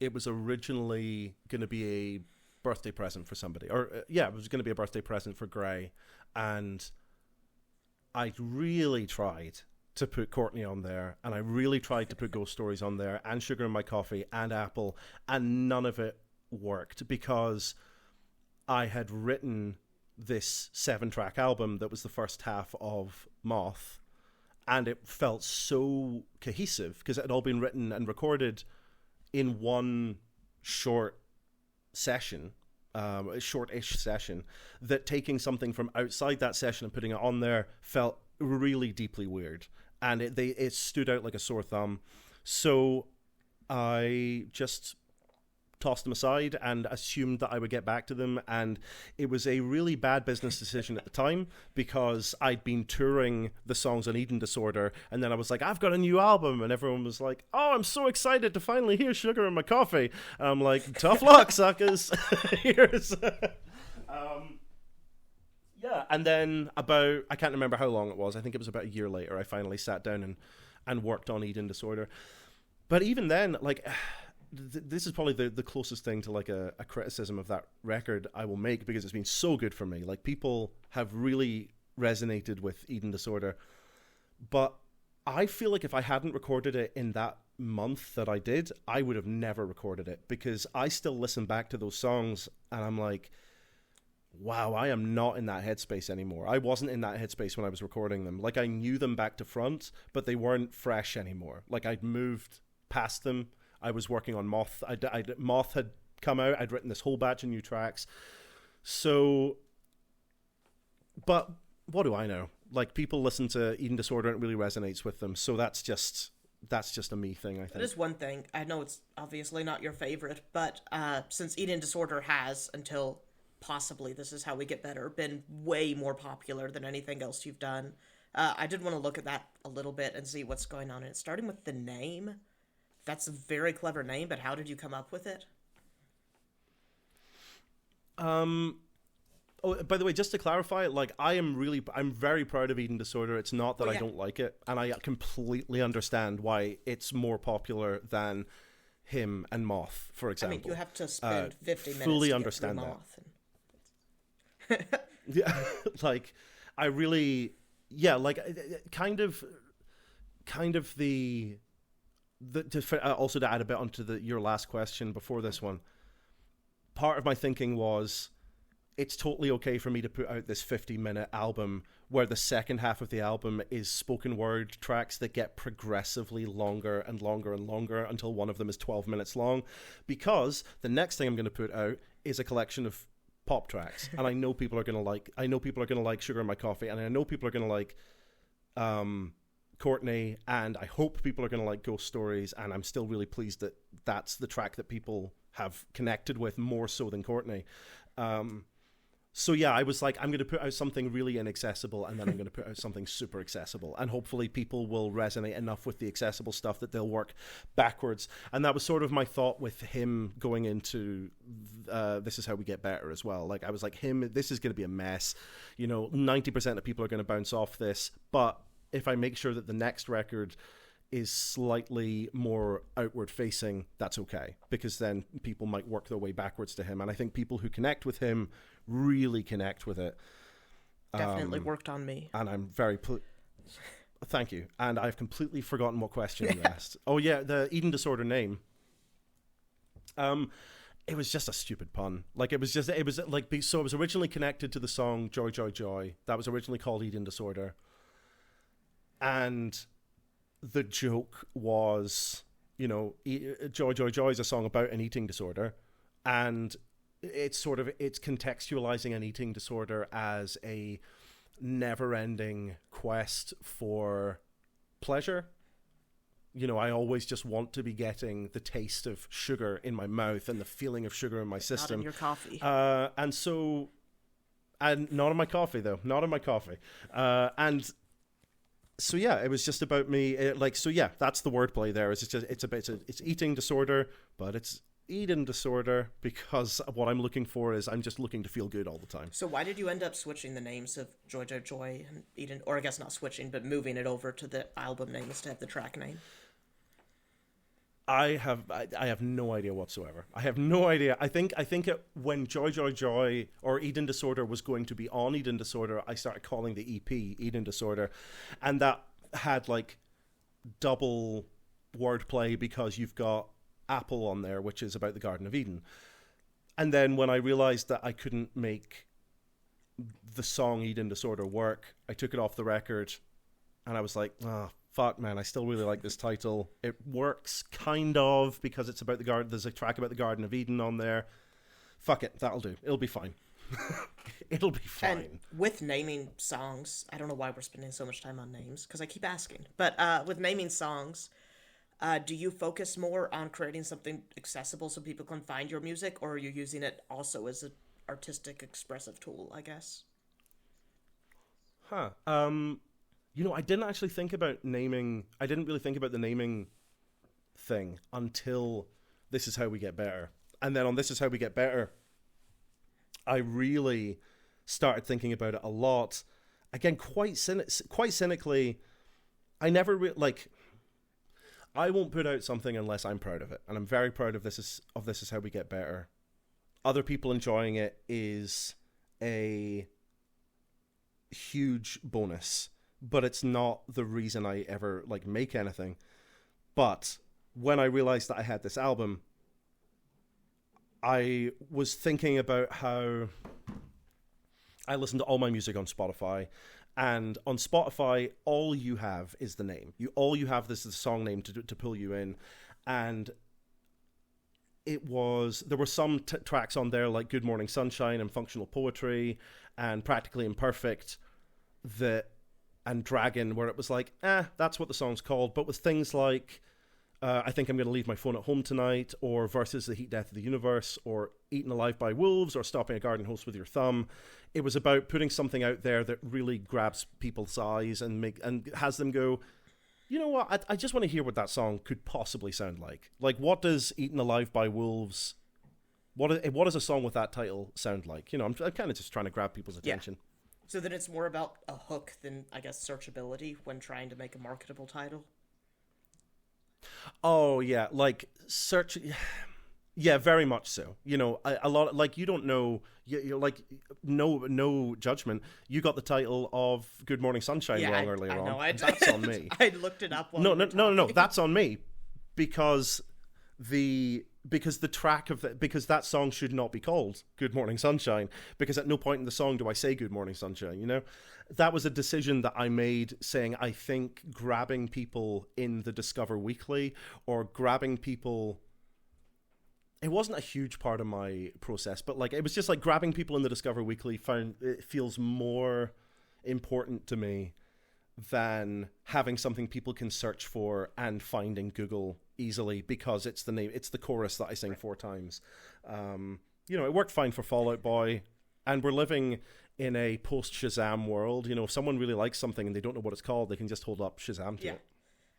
it was originally going to be a birthday present for somebody. Or, it was going to be a birthday present for Gray. And I really tried to put Courtney on there, and I really tried to put Ghost Stories on there, and Sugar in My Coffee, and Apple, and none of it worked because I had written this 7-track album that was the first half of Moth, and it felt so cohesive because it had all been written and recorded in one short session, a short-ish session, that taking something from outside that session and putting it on there felt really deeply weird, and it stood out like a sore thumb. So I just tossed them aside and assumed that I would get back to them, and it was a really bad business decision at the time because I'd been touring the songs on Eating Disorder, and then I was like, I've got a new album, and everyone was like, oh, I'm so excited to finally hear Sugar in My Coffee. And I'm like, tough luck, suckers. Here's and then about, I can't remember how long it was, I think it was about a year later, I finally sat down and worked on Eating Disorder. But even then, like, this is probably the closest thing to like a criticism of that record I will make, because it's been so good for me. Like, people have really resonated with Eating Disorder, but I feel like if I hadn't recorded it in that month that I did, I would have never recorded it, because I still listen back to those songs and I'm like, wow, I am not in that headspace anymore. I wasn't in that headspace when I was recording them. Like, I knew them back to front, but they weren't fresh anymore. Like, I'd moved past them. I was working on Moth. Moth had come out. I'd written this whole batch of new tracks. So, but what do I know? Like, people listen to Eating Disorder and it really resonates with them. So that's just a me thing, I think. That is one thing. I know it's obviously not your favorite, but since Eating Disorder has, until possibly This Is How We Get Better, been way more popular than anything else you've done, I did want to look at that a little bit and see what's going on in it. Starting with the name. That's a very clever name, but how did you come up with it? Oh, by the way, just to clarify, like, I'm very proud of Eating Disorder. It's not that I don't like it, and I completely understand why it's more popular than Him and Moth, for example. I mean, you have to spend 50 minutes fully to understand get through that. Moth. Yeah, like, I really, like, kind of the also to add a bit onto your last question before this one, part of my thinking was, it's totally okay for me to put out this 50-minute album where the second half of the album is spoken word tracks that get progressively longer and longer and longer until one of them is 12 minutes long, because the next thing I'm going to put out is a collection of pop tracks, and I know people are going to like Sugar in My Coffee, and I know people are going to like Courtney, and I hope people are going to like Ghost Stories, and I'm still really pleased that that's the track that people have connected with more so than Courtney. So yeah, I was like, I'm going to put out something really inaccessible, and then I'm going to put out something super accessible, and hopefully people will resonate enough with the accessible stuff that they'll work backwards. And that was sort of my thought with Him going into This Is How We Get Better as well. Like, I was like, Him, this is going to be a mess. 90% of people are going to bounce off this, but if I make sure that the next record is slightly more outward facing, that's okay, because then people might work their way backwards to him. And I think people who connect with him really connect with it. Definitely worked on me. And I'm very thank you. And I've completely forgotten what question you asked. Oh yeah, the eating disorder name. It was just a stupid pun. Like it was originally connected to the song Joy Joy Joy. That was originally called Eating Disorder. And the joke was, Joy Joy Joy is a song about an eating disorder, and it's contextualizing an eating disorder as a never-ending quest for pleasure. I always just want to be getting the taste of sugar in my mouth and the feeling of sugar in my system. Not in your coffee. And not in my coffee, though. Not in my coffee. So yeah, it was just about me. That's the wordplay there. It's eating disorder, but it's eating disorder because what I'm looking for is I'm just looking to feel good all the time. So why did you end up switching the names of Joy Joy Joy and Eden, or I guess not switching, but moving it over to the album name instead of the track name? I have no idea whatsoever. I have no idea. I think when Joy Joy Joy or Eating Disorder was going to be on Eating Disorder, I started calling the EP Eating Disorder, and that had like double wordplay because you've got Apple on there, which is about the Garden of Eden. And then when I realized that I couldn't make the song Eating Disorder work, I took it off the record, and I was like, fuck, man, I still really like this title. It works, kind of, because it's about the garden. There's a track about the Garden of Eden on there. Fuck it, that'll do. It'll be fine. It'll be fine. And with naming songs, I don't know why we're spending so much time on names, because I keep asking. But with naming songs, do you focus more on creating something accessible so people can find your music, or are you using it also as an artistic, expressive tool, I guess? I didn't actually think about naming. I didn't really think about the naming thing until This Is How We Get Better. And then on This Is How We Get Better, I really started thinking about it a lot. Again, quite cynically, I never I won't put out something unless I'm proud of it. And I'm very proud of This Is How We Get Better. Other people enjoying it is a huge bonus. But it's not the reason I ever make anything. But when I realized that I had this album, I was thinking about how I listen to all my music on Spotify, and on Spotify, all you have is the name. All you have is the song name to pull you in, and there were some tracks on there like Good Morning Sunshine and Functional Poetry and Practically Imperfect and Dragon, where it was like, that's what the song's called. But with things like I Think I'm Going to Leave My Phone at Home Tonight, or Versus The Heat Death of the Universe, or Eaten Alive by Wolves, or Stopping a Garden Hose with Your Thumb, it was about putting something out there that really grabs people's eyes and has them go, you know what, I just want to hear what that song could possibly sound like. Like, what does Eaten Alive by Wolves, what does a song with that title sound like? I'm kind of just trying to grab people's attention. Yeah. So then it's more about a hook than, I guess, searchability when trying to make a marketable title? Oh, yeah. Search... Yeah, very much so. A lot... you don't know... You're no judgment. You got the title of Good Morning Sunshine wrong earlier on. That's on me. I looked it up. No. That's on me. Because that song should not be called Good Morning Sunshine, because at no point in the song do I say Good Morning Sunshine. That was a decision that I made, saying I think grabbing people in the Discover Weekly, or grabbing people, it wasn't a huge part of my process, but it was just grabbing people in the Discover Weekly it feels more important to me than having something people can search for and find in Google easily, because it's the name, it's the chorus that I sing 4 times. It worked fine for Fall Out Boy, and we're living in a post-Shazam world. If someone really likes something and they don't know what it's called, they can just hold up Shazam to it.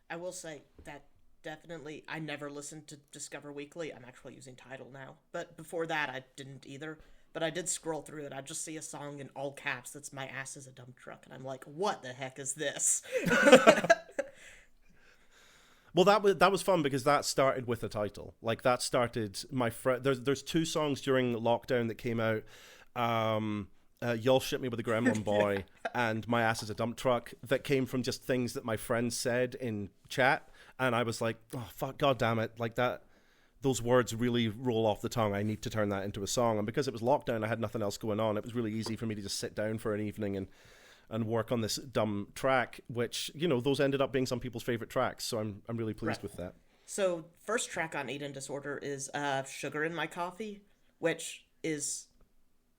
I will say that definitely, I never listened to Discover Weekly. I'm actually using Tidal now, but before that I didn't either. But I did scroll through it. I just see a song in all caps that's "My Ass is a Dump Truck," and I'm like, what the heck is this? Well, that was fun because that started with a title. Like that started my friend. There's two songs during lockdown that came out. Y'all Ship Me with a Gremlin Boy and My Ass is a Dump Truck, that came from just things that my friends said in chat, and I was like, oh fuck, god damn it, like that. Those words really roll off the tongue. I need to turn that into a song. And because it was lockdown, I had nothing else going on. It was really easy for me to just sit down for an evening and work on this dumb track, which, you know, those ended up being some people's favorite tracks. So I'm really pleased with that. So first track on Eating Disorder is Sugar in My Coffee, which is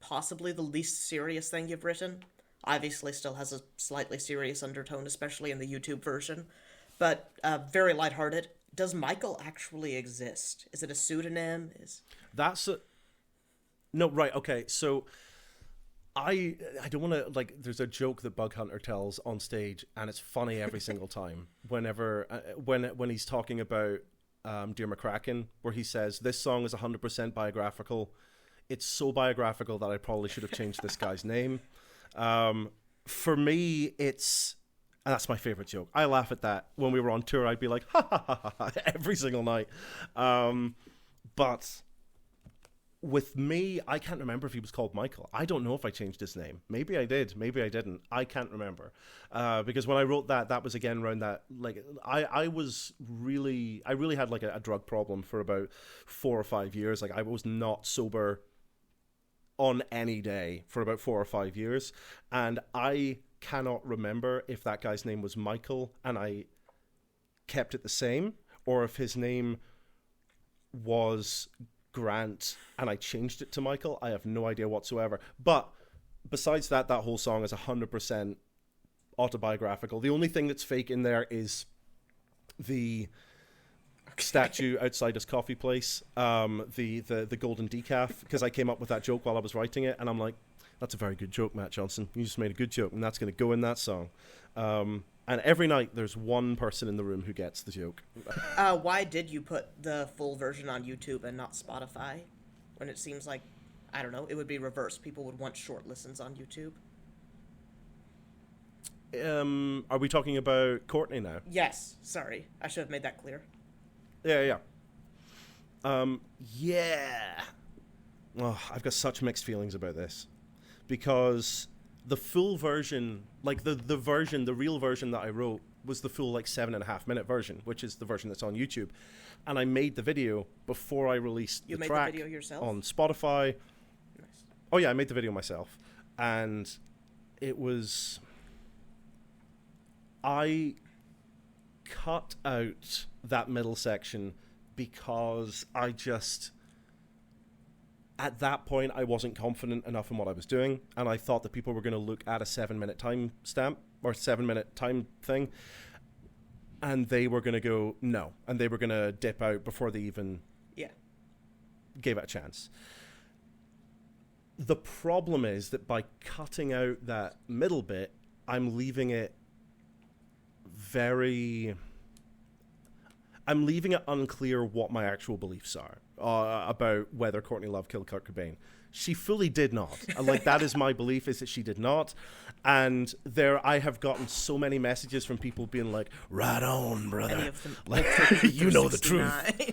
possibly the least serious thing you've written. Obviously still has a slightly serious undertone, especially in the YouTube version, but very lighthearted. Does Michael actually exist? Is it a pseudonym? No, right, okay. So I don't want to, like, there's a joke that Bug Hunter tells on stage, and it's funny every single time. Whenever when he's talking about Dear McCracken, where he says this song is 100% biographical. It's so biographical that I probably should have changed this guy's name. For me, and that's my favorite joke. I laugh at that. When we were on tour, I'd be like, ha ha ha ha, every single night. But with me, I can't remember if he was called Michael. I don't know if I changed his name. Maybe I did. Maybe I didn't. I can't remember. Because when I wrote that was again around that, like, I really had like a drug problem for about 4 or 5 years. Like, I was not sober on any day for about 4 or 5 years. And I cannot remember if that guy's name was Michael and I kept it the same, or if his name was Grant and I changed it to Michael. I have no idea whatsoever. But besides that whole song is 100% autobiographical. The only thing that's fake in there is the statue outside his coffee place, the golden decaf, because I came up with that joke while I was writing it, and I'm like, that's a very good joke, Matt Johnston. You just made a good joke, and that's going to go in that song. And every night, there's one person in the room who gets the joke. Why did you put the full version on YouTube and not Spotify? When it seems like, I don't know, it would be reversed. People would want short listens on YouTube. Are we talking about Courtney now? Yes. Sorry. I should have made that clear. Yeah. Yeah. Oh, I've got such mixed feelings about this. Because the full version, like the real version that I wrote was the full, like, 7.5 minute version, which is the version that's on YouTube. And I made the video before I released the track the video yourself? On Spotify. Nice. Oh yeah, I made the video myself. And it was, I cut out that middle section because at that point, I wasn't confident enough in what I was doing, and I thought that people were going to look at a 7-minute time stamp or 7-minute time thing, and they were going to go no, and they were going to dip out before they even gave it a chance. The problem is that by cutting out that middle bit, I'm leaving it unclear what my actual beliefs are about whether Courtney Love killed Kurt Cobain. She fully did not. Like, that is my belief, is that she did not. And I have gotten so many messages from people being like, right on, brother. Like, you know the truth.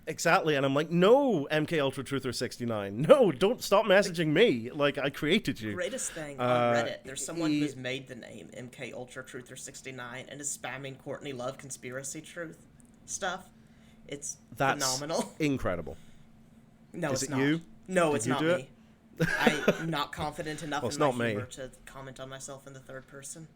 Exactly. And I'm like, no, MK Ultra Truther 69. No, don't stop messaging me. Like, I created you. Greatest thing on Reddit, there's someone who's made the name MK Ultra Truther 69 and is spamming Courtney Love conspiracy truth stuff. It's phenomenal. Incredible. No, is it's it not. you? No, Did it's you not do me. I'm not confident enough in my humor to comment on myself in the third person.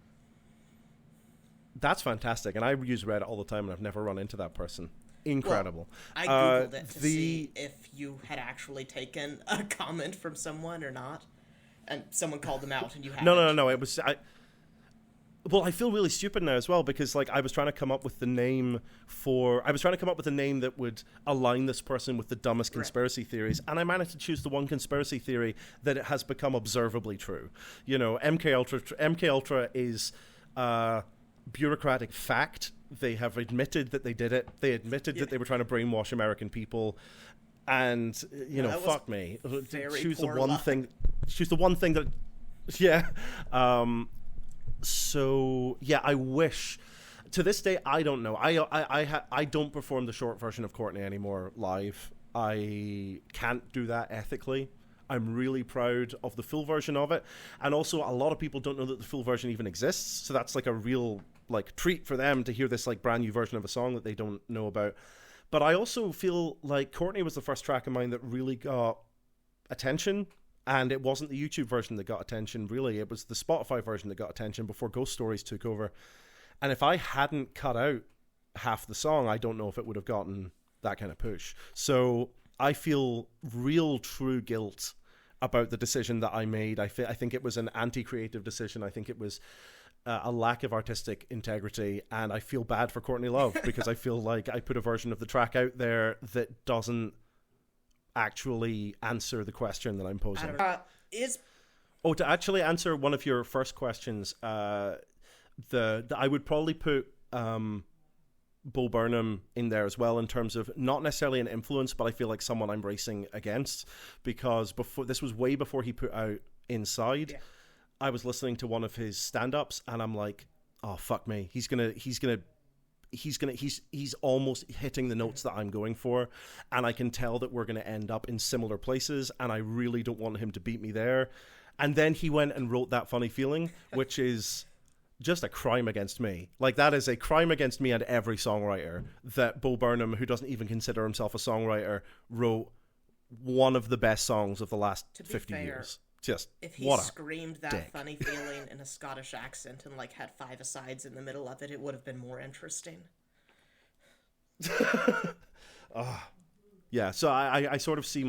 That's fantastic. And I use Reddit all the time, and I've never run into that person. Incredible. Well, I googled it to see if you had actually taken a comment from someone or not, and someone called them out, and you haven't. No. It was I feel really stupid now as well, because, like, I was trying to come up with the name that would align this person with the dumbest conspiracy theories, and I managed to choose the one conspiracy theory that it has become observably true. You know, MK Ultra is bureaucratic fact. They have admitted that they did it. They admitted that they were trying to brainwash American people, and fuck me. Choose the one thing. Choose the one thing that. Yeah. So yeah, I wish to this day, I don't know. I don't perform the short version of Courtney anymore live. I can't do that ethically. I'm really proud of the full version of it, and also a lot of people don't know that the full version even exists. So that's like a real like treat for them to hear this like brand new version of a song that they don't know about. But I also feel like Courtney was the first track of mine that really got attention, and it wasn't the YouTube version that got attention. Really, it was the Spotify version that got attention before Ghost Stories took over. And if I hadn't cut out half the song, I don't know if it would have gotten that kind of push. So I feel real true guilt about the decision that I made. I think it was an anti-creative decision. I think it was a lack of artistic integrity, and I feel bad for Courtney Love because I feel like I put a version of the track out there that doesn't actually answer the question that I'm posing. To actually answer one of your first questions, I would probably put Bo Burnham in there as well, in terms of not necessarily an influence, but I feel like someone I'm racing against, because this was way before he put out Inside. Yeah. I was listening to one of his stand-ups and I'm like, oh fuck me, he's almost hitting the notes that I'm going for, and I can tell that we're gonna end up in similar places, and I really don't want him to beat me there. And then he went and wrote That Funny Feeling, which is just a crime against me. Like, that is a crime against me and every songwriter, that Bo Burnham, who doesn't even consider himself a songwriter, wrote one of the best songs of the last 50 years. Just if he screamed That dick. Funny Feeling in a Scottish accent and like had 5 asides in the middle of it, it would have been more interesting. Yeah, so I sort of see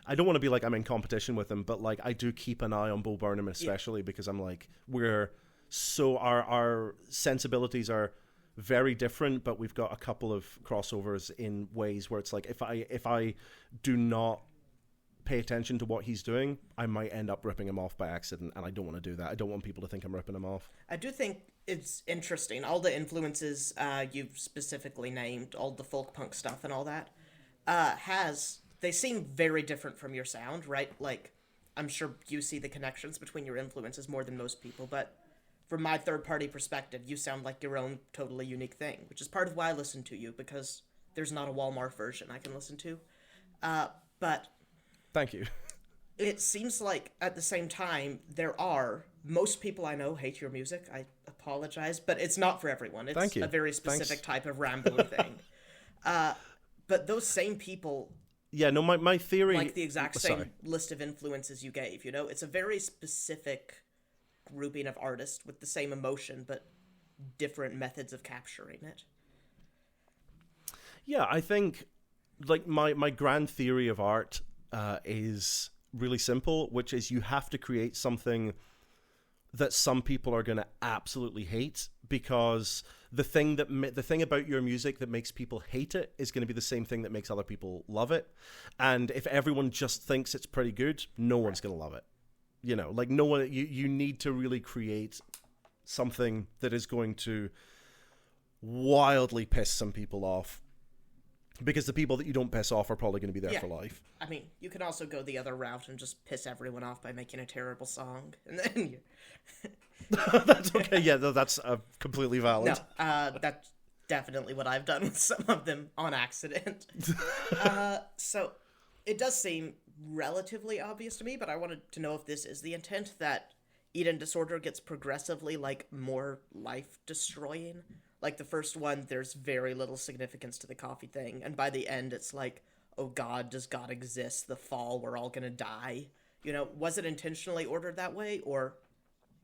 I don't want to be like I'm in competition with him, but like I do keep an eye on Bo Burnham, especially because I'm like, our sensibilities are very different, but we've got a couple of crossovers in ways where it's like if I do not pay attention to what he's doing, I might end up ripping him off by accident, and I don't want to do that. I don't want people to think I'm ripping him off. I do think it's interesting, all the influences you've specifically named, all the folk punk stuff and all that, they seem very different from your sound, right? Like, I'm sure you see the connections between your influences more than most people, but from my third-party perspective, you sound like your own totally unique thing, which is part of why I listen to you, because there's not a Walmart version I can listen to. But thank you. It seems like, at the same time, most people I know hate your music. I apologize, but it's not for everyone. It's a very specific type of rambling thing. But those same people... Yeah, no, my theory... Like the exact same list of influences you gave, you know? It's a very specific grouping of artists with the same emotion, but different methods of capturing it. Yeah, I think, like, my grand theory of art is really simple, which is you have to create something that some people are going to absolutely hate, because the thing about your music that makes people hate it is going to be the same thing that makes other people love it. And if everyone just thinks it's pretty good, no one's going to love it. You know, like, no one. You need to really create something that is going to wildly piss some people off, because the people that you don't piss off are probably going to be there for life. I mean, you can also go the other route and just piss everyone off by making a terrible song, and then That's okay. Yeah, that's completely valid. No, that's definitely what I've done with some of them on accident. So it does seem relatively obvious to me, but I wanted to know if this is the intent, that Eating Disorder gets progressively, like, more life-destroying. Like, the first one, there's very little significance to the coffee thing, and by the end, it's like, oh god, does God exist? The fall, we're all gonna die. You know, was it intentionally ordered that way, or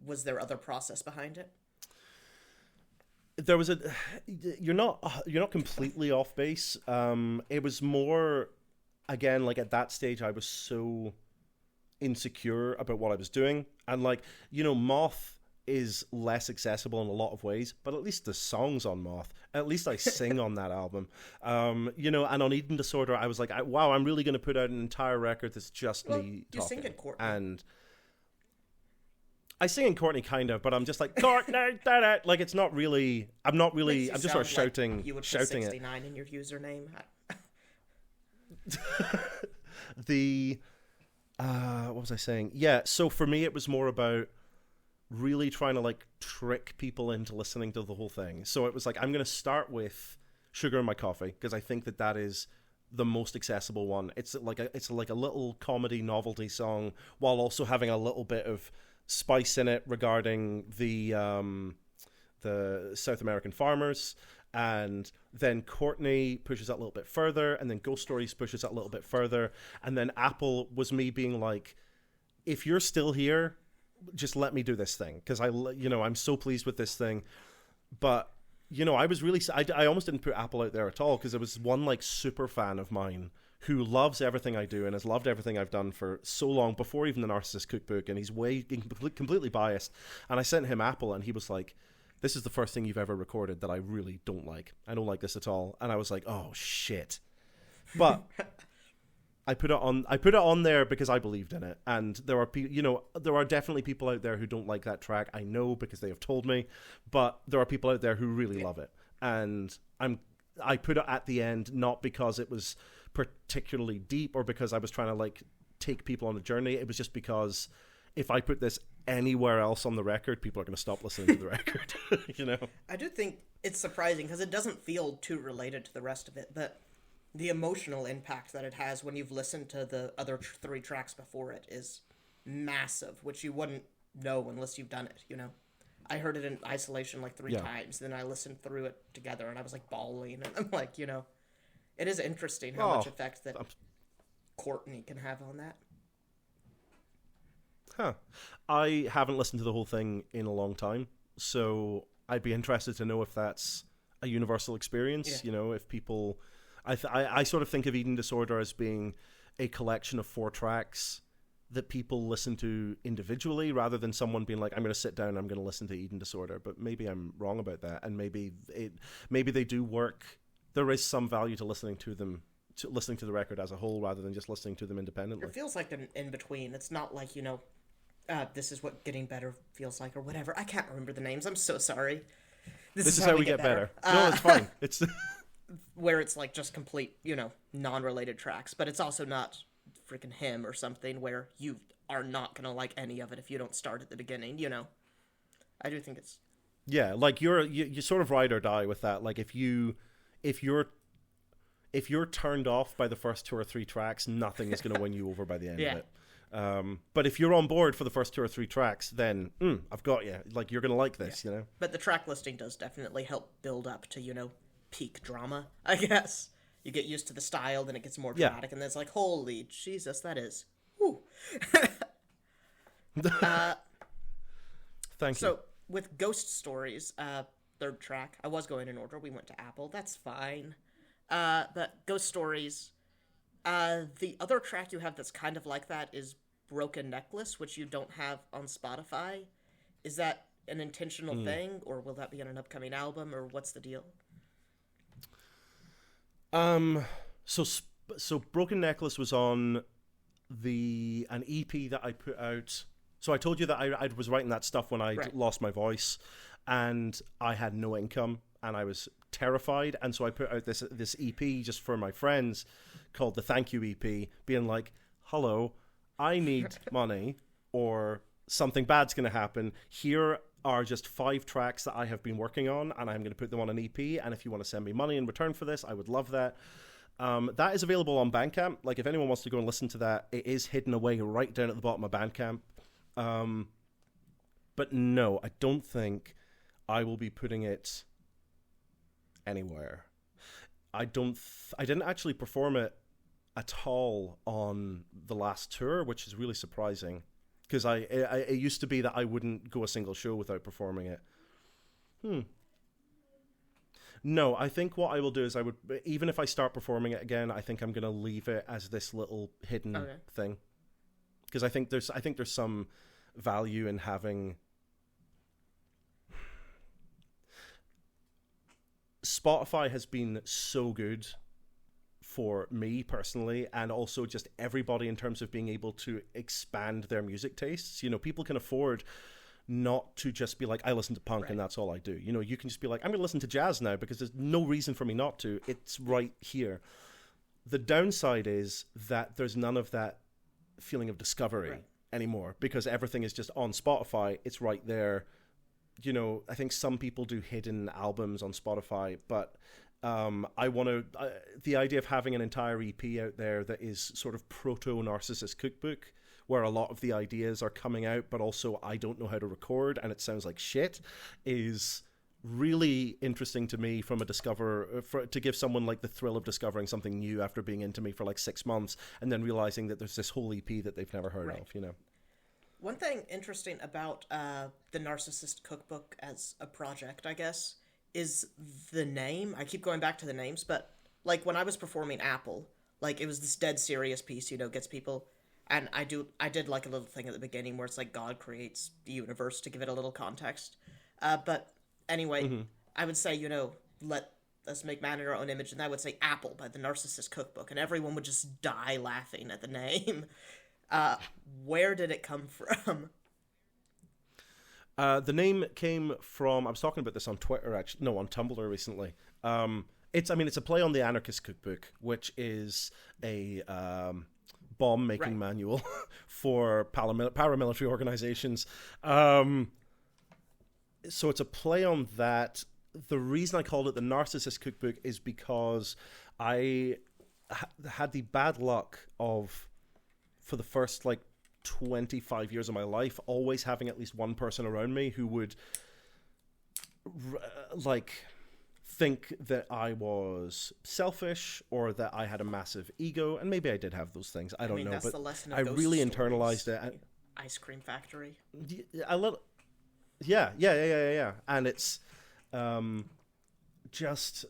was there other process behind it? There was you're not completely off base. It was more, again, like, at that stage, I was so insecure about what I was doing, and, like, you know, Moth is less accessible in a lot of ways, but at least the songs on Moth, at least I sing on that album. You know, and on Eating Disorder, I was like, wow, I'm really going to put out an entire record that's just me talking. You sing in Courtney. And I sing in Courtney, kind of, but I'm just like, Courtney, da-da. Like, it's not really, I'm just sort of shouting, you would put shouting 69 in your username. What was I saying? Yeah, so for me, it was more about really trying to like trick people into listening to the whole thing. So it was like, I'm going to start with Sugar in My Coffee because I think that is the most accessible one. It's like a little comedy novelty song while also having a little bit of spice in it regarding the South American farmers. And then Courtney pushes that a little bit further, and then Ghost Stories pushes that a little bit further, and then Apple was me being like, if you're still here, just let me do this thing, because I'm so pleased with this thing. But I was really, I almost didn't put Apple out there at all, because there was one like super fan of mine who loves everything I do and has loved everything I've done for so long, before even the Narcissist Cookbook, and he's completely biased. And I sent him Apple, and he was like, this is the first thing you've ever recorded that I really don't like. I don't like this at all. And I was like, oh shit. But I put it on there because I believed in it. And there are there are definitely people out there who don't like that track. I know, because they have told me. But there are people out there who really love it. And I put it at the end, not because it was particularly deep or because I was trying to like take people on a journey. It was just because if I put this anywhere else on the record, people are going to stop listening to the record. I do think it's surprising because it doesn't feel too related to the rest of it, but the emotional impact that it has when you've listened to the other 3 tracks before it is massive, which you wouldn't know unless you've done it. I heard it in isolation like 3 times, then I listened through it together and I was like bawling, and I'm like, it is interesting how much effect that Courtney can have on that. Huh. I haven't listened to the whole thing in a long time, so I'd be interested to know if that's a universal experience. Yeah. If people, I sort of think of Eating Disorder as being a collection of 4 tracks that people listen to individually, rather than someone being like, I'm going to sit down and I'm going to listen to Eating Disorder. But maybe I'm wrong about that, and maybe they do work. There is some value to listening to them, to listening to the record as a whole, rather than just listening to them independently. It feels like an in-between. It's not like, this is what getting better feels like, or whatever. I can't remember the names. I'm so sorry. This is how we get better. No, it's fine. It's where it's like just complete, non-related tracks, but it's also not freaking him or something where you are not gonna like any of it if you don't start at the beginning. I do think it's like you sort of ride or die with that. Like if you're turned off by the first 2 or 3 tracks, nothing is gonna win you over by the end of it. But if you're on board for the first 2 or 3 tracks, then I've got you. Like, you're gonna like this, But the track listing does definitely help build up to peak drama, I guess. You get used to the style, then it gets more dramatic, and then it's like, holy Jesus, that is, whew. Thank you. So with Ghost Stories, 3rd track, I was going in order. We went to Apple. That's fine. But Ghost Stories. The other track you have that's kind of like that is Broken Necklace, which you don't have on Spotify. Is that an intentional thing, or will that be on an upcoming album, or what's the deal? So Broken Necklace was on an EP that I put out. So I told you that I was writing that stuff when I lost my voice, and I had no income, and I was terrified, and so I put out this EP just for my friends, called the Thank You EP, being like, hello, I need money, or something bad's going to happen. Here are just 5 tracks that I have been working on, and I'm going to put them on an EP, and if you want to send me money in return for this, I would love that. That is available on Bandcamp. Like, if anyone wants to go and listen to that, it is hidden away right down at the bottom of Bandcamp. But no, I don't think I will be putting it anywhere. I didn't actually perform it at all on the last tour, which is really surprising, because it used to be that I wouldn't go a single show without performing it. No, I think what I will do is even if I start performing it again, I think I'm going to leave it as this little hidden thing, because I think there's some value in having. Spotify has been so good for me personally, and also just everybody, in terms of being able to expand their music tastes. People can afford not to just be like, I listen to punk and that's all I do. You can just be like, I'm going to listen to jazz now because there's no reason for me not to. It's right here. The downside is that there's none of that feeling of discovery. anymore because everything is just on Spotify. It's right there. You know, I think some people do hidden albums on Spotify, but I want to. The idea of having an entire EP out there that is sort of proto Narcissist Cookbook, where a lot of the ideas are coming out, but also I don't know how to record and it sounds like shit, is really interesting to me from a to give someone like the thrill of discovering something new after being into me for like 6 months and then realizing that there's this whole EP that they've never heard of, you know. One thing interesting about the Narcissist Cookbook as a project, I guess, is the name. I keep going back to the names, but like when I was performing Apple, like it was this dead serious piece, you know, gets people, and I did like a little thing at the beginning where it's like God creates the universe to give it a little context, but anyway, I would say, you know, let us make man in our own image, and I would say Apple by the Narcissist Cookbook, and everyone would just die laughing at the name. Where did it come from? The name came from, I was talking about this on Twitter, actually, no, on Tumblr recently. It's a play on the Anarchist Cookbook, which is a bomb-making manual for paramilitary organizations. So it's a play on that. The reason I called it the Narcissist Cookbook is because I had the bad luck of, for the first like 25 years of my life, always having at least one person around me who would like think that I was selfish or that I had a massive ego, and maybe I did have those things. I don't know, that's but the lesson of I ghost really stories. internalized it. Ice Cream Factory. A little, yeah, and it's just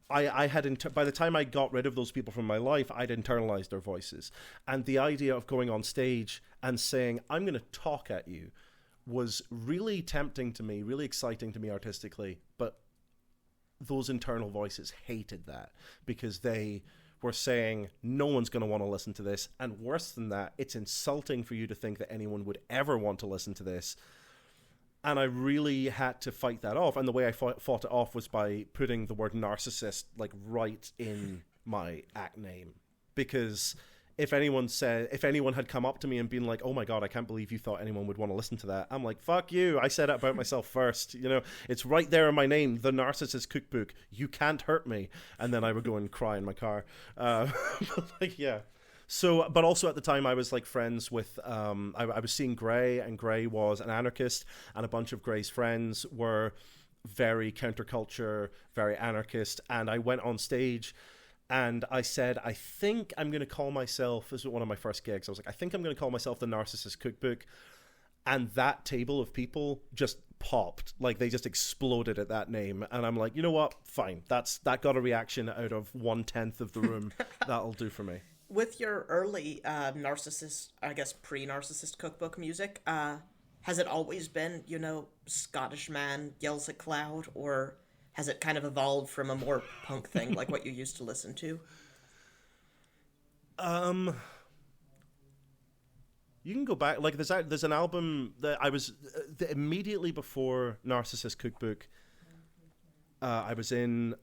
I had by the time I got rid of those people from my life, I'd internalized their voices, and the idea of going on stage and saying I'm going to talk at you was really tempting to me, really exciting to me artistically, but those internal voices hated that because they were saying no one's going to want to listen to this, and worse than that, it's insulting for you to think that anyone would ever want to listen to this. And I really had to fight that off, and the way I fought it off was by putting the word narcissist like right in my act name, because if anyone had come up to me and been like, oh my God, I can't believe you thought anyone would want to listen to that, I'm like, fuck you, I said it about myself first, you know, it's right there in my name, the Narcissist Cookbook, you can't hurt me. And then I would go and cry in my car. Like, yeah. So, but also at the time I was like friends with, I was seeing Gray, and Gray was an anarchist, and a bunch of Gray's friends were very counterculture, very anarchist, and I went on stage and I said, I think I'm going to call myself, this was one of my first gigs, I was like, I think I'm going to call myself the Narcissist Cookbook. And that table of people just popped. Like, they just exploded at that name. And I'm like, you know what? Fine. That got a reaction out of 1/10 of the room. That'll do for me. With your early Narcissist, I guess pre-Narcissist Cookbook music, has it always been, you know, Scottish man yells at cloud, or has it kind of evolved from a more punk thing like what you used to listen to? You can go back. Like, there's an album that I was immediately before Narcissist Cookbook. I was in.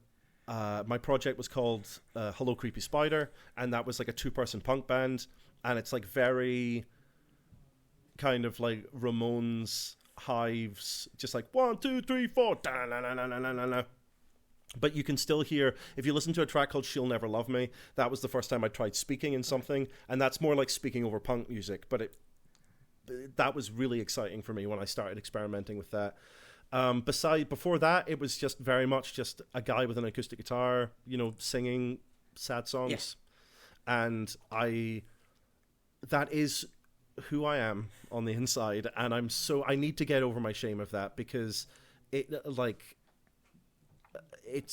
My project was called Hello Creepy Spider, and that was like a 2-person punk band, and it's like very kind of like Ramones, Hives, just like 1, 2, 3, 4, da-na-na-na-na-na-na. But you can still hear, if you listen to a track called She'll Never Love Me, that was the first time I tried speaking in something, and that's more like speaking over punk music, but that was really exciting for me when I started experimenting with that. Before that, it was just very much just a guy with an acoustic guitar, you know, singing sad songs. Yeah. And that is who I am on the inside, and I need to get over my shame of that, because it's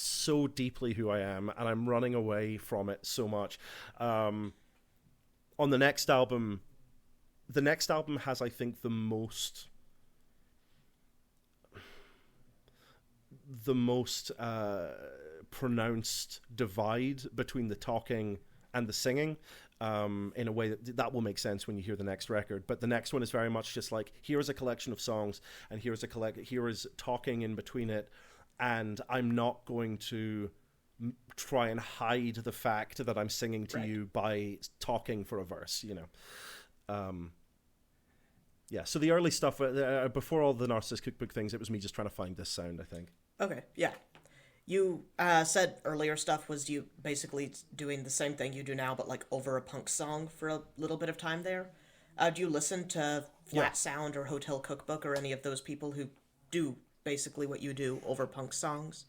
so deeply who I am, and I'm running away from it so much. On the next album has, I think, the most pronounced divide between the talking and the singing, in a way that will make sense when you hear the next record. But the next one is very much just like, here is a collection of songs, and here is talking in between it, and I'm not going to try and hide the fact that I'm singing to you by talking for a verse, you know. Yeah, so the early stuff, before all the Narcissist Cookbook things, it was me just trying to find this sound, I think. Okay, yeah. You said earlier stuff was you basically doing the same thing you do now, but like over a punk song for a little bit of time there. Do you listen to Flat Sound or Hotel Cookbook or any of those people who do basically what you do over punk songs?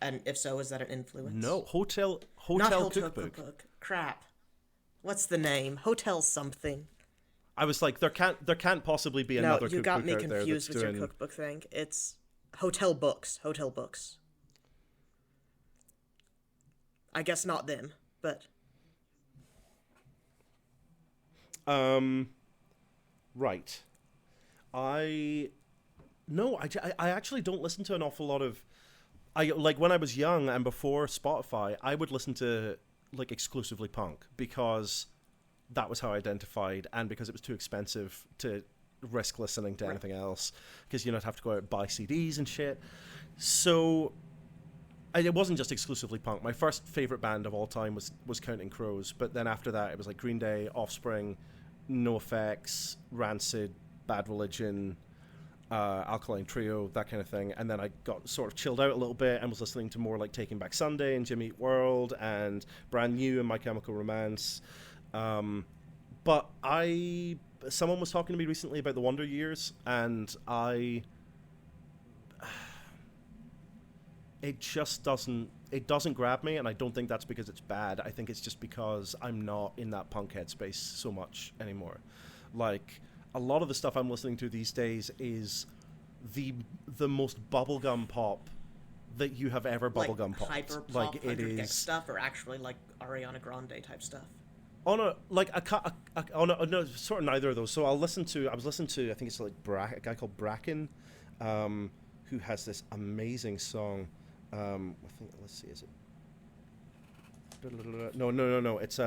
And if so, is that an influence? No, Hotel Not Hotel Cookbook. Crap. What's the name? Hotel something. I was like, there can't possibly be another cookbook you got me out there confused that's with doing... your cookbook thing. It's Hotel Books. Hotel Books. I guess not them, but... Right. I actually don't listen to an awful lot of... like, when I was young and before Spotify, I would listen to, like, exclusively punk, because that was how I identified, and because it was too expensive to risk listening to anything else, because, you know, I'd have to go out and buy CDs and shit. So... it wasn't just exclusively punk. My first favorite band of all time was Counting Crows, but then after that it was like Green Day, Offspring, NoFX, Rancid, Bad Religion, Alkaline Trio, that kind of thing. And then I got sort of chilled out a little bit and was listening to more like Taking Back Sunday and Jimmy Eat World and Brand New and My Chemical Romance. But someone was talking to me recently about the Wonder Years, and it just doesn't grab me, and I don't think that's because it's bad. I think it's just because I'm not in that punk headspace so much anymore. Like, a lot of the stuff I'm listening to these days is the most bubblegum pop that you have ever bubblegum popped. Hyper pop, like, it 100 is stuff, or actually like Ariana Grande type stuff. no, sort of neither of those. So I was listening to, I think it's like a guy called Bracken, who has this amazing song. I think, let's see, is it? No. It's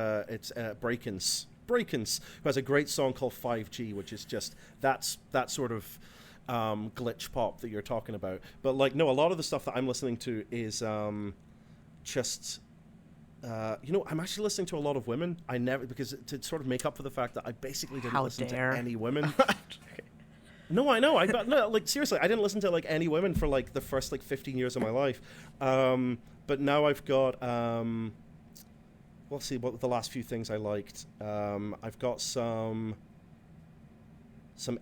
Brakens, who has a great song called 5G, which is just that sort of glitch pop that you're talking about. But like, no, a lot of the stuff that I'm listening to is just. I'm actually listening to a lot of women. Because to sort of make up for the fact that I basically didn't listen to any women. No, I know. Seriously, I didn't listen to like any women for like the first like 15 years of my life. But now I've got let's see what the last few things I liked. I've got some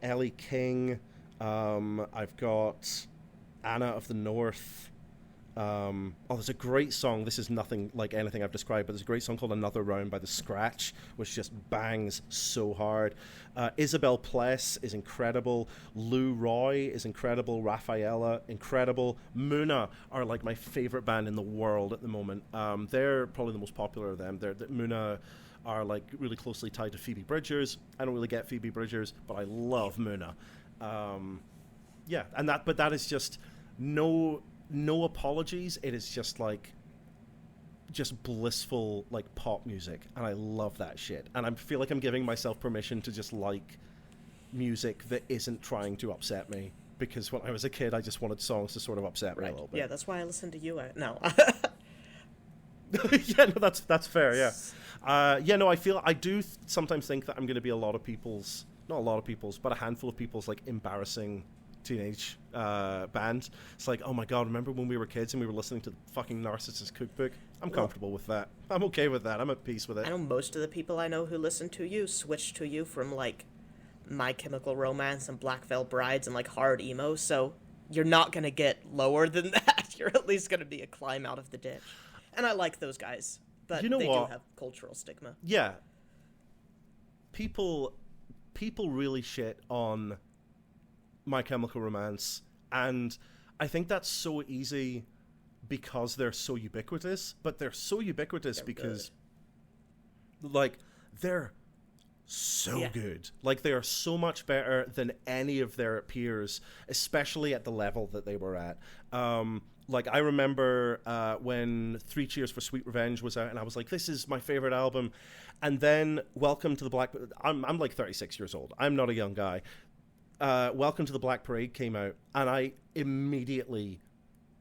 Ellie King. I've got Anna of the North. There's a great song. This is nothing like anything I've described, but there's a great song called Another Round by The Scratch, which just bangs so hard. Isabel Pless is incredible. Lou Roy is incredible. Rafaela, incredible. Muna are like my favorite band in the world at the moment. They're probably the most popular of them. Muna are like really closely tied to Phoebe Bridgers. I don't really get Phoebe Bridgers, but I love Muna. But that is just no apologies. It is just like blissful like pop music, and I love that shit. And I feel like I'm giving myself permission to just like music that isn't trying to upset me, because when I was a kid I just wanted songs to sort of upset me a little bit. Yeah, that's why I listen to you. No. Yeah, no, that's fair. Yeah. I do sometimes think that I'm going to be not a lot of people's, but a handful of people's like embarrassing teenage band. It's like, oh my god, remember when we were kids and we were listening to the fucking Narcissist Cookbook? I'm comfortable with that. I'm okay with that. I'm at peace with it. I know most of the people I know who listen to you switched to you from like My Chemical Romance and Black Veil Brides and like hard emo, so you're not gonna get lower than that. You're at least gonna be a climb out of the ditch. And I like those guys, but they do have cultural stigma. Yeah. People really shit on My Chemical Romance, and I think that's so easy because they're so ubiquitous, but they're so ubiquitous because like they're so good. Like, they are so much better than any of their peers, especially at the level that they were at. Like, I remember when 3 Cheers for Sweet Revenge was out, and I was like, this is my favorite album. And then Welcome to the Black... I'm like 36 years old. I'm not a young guy. Welcome to the Black Parade came out, and I immediately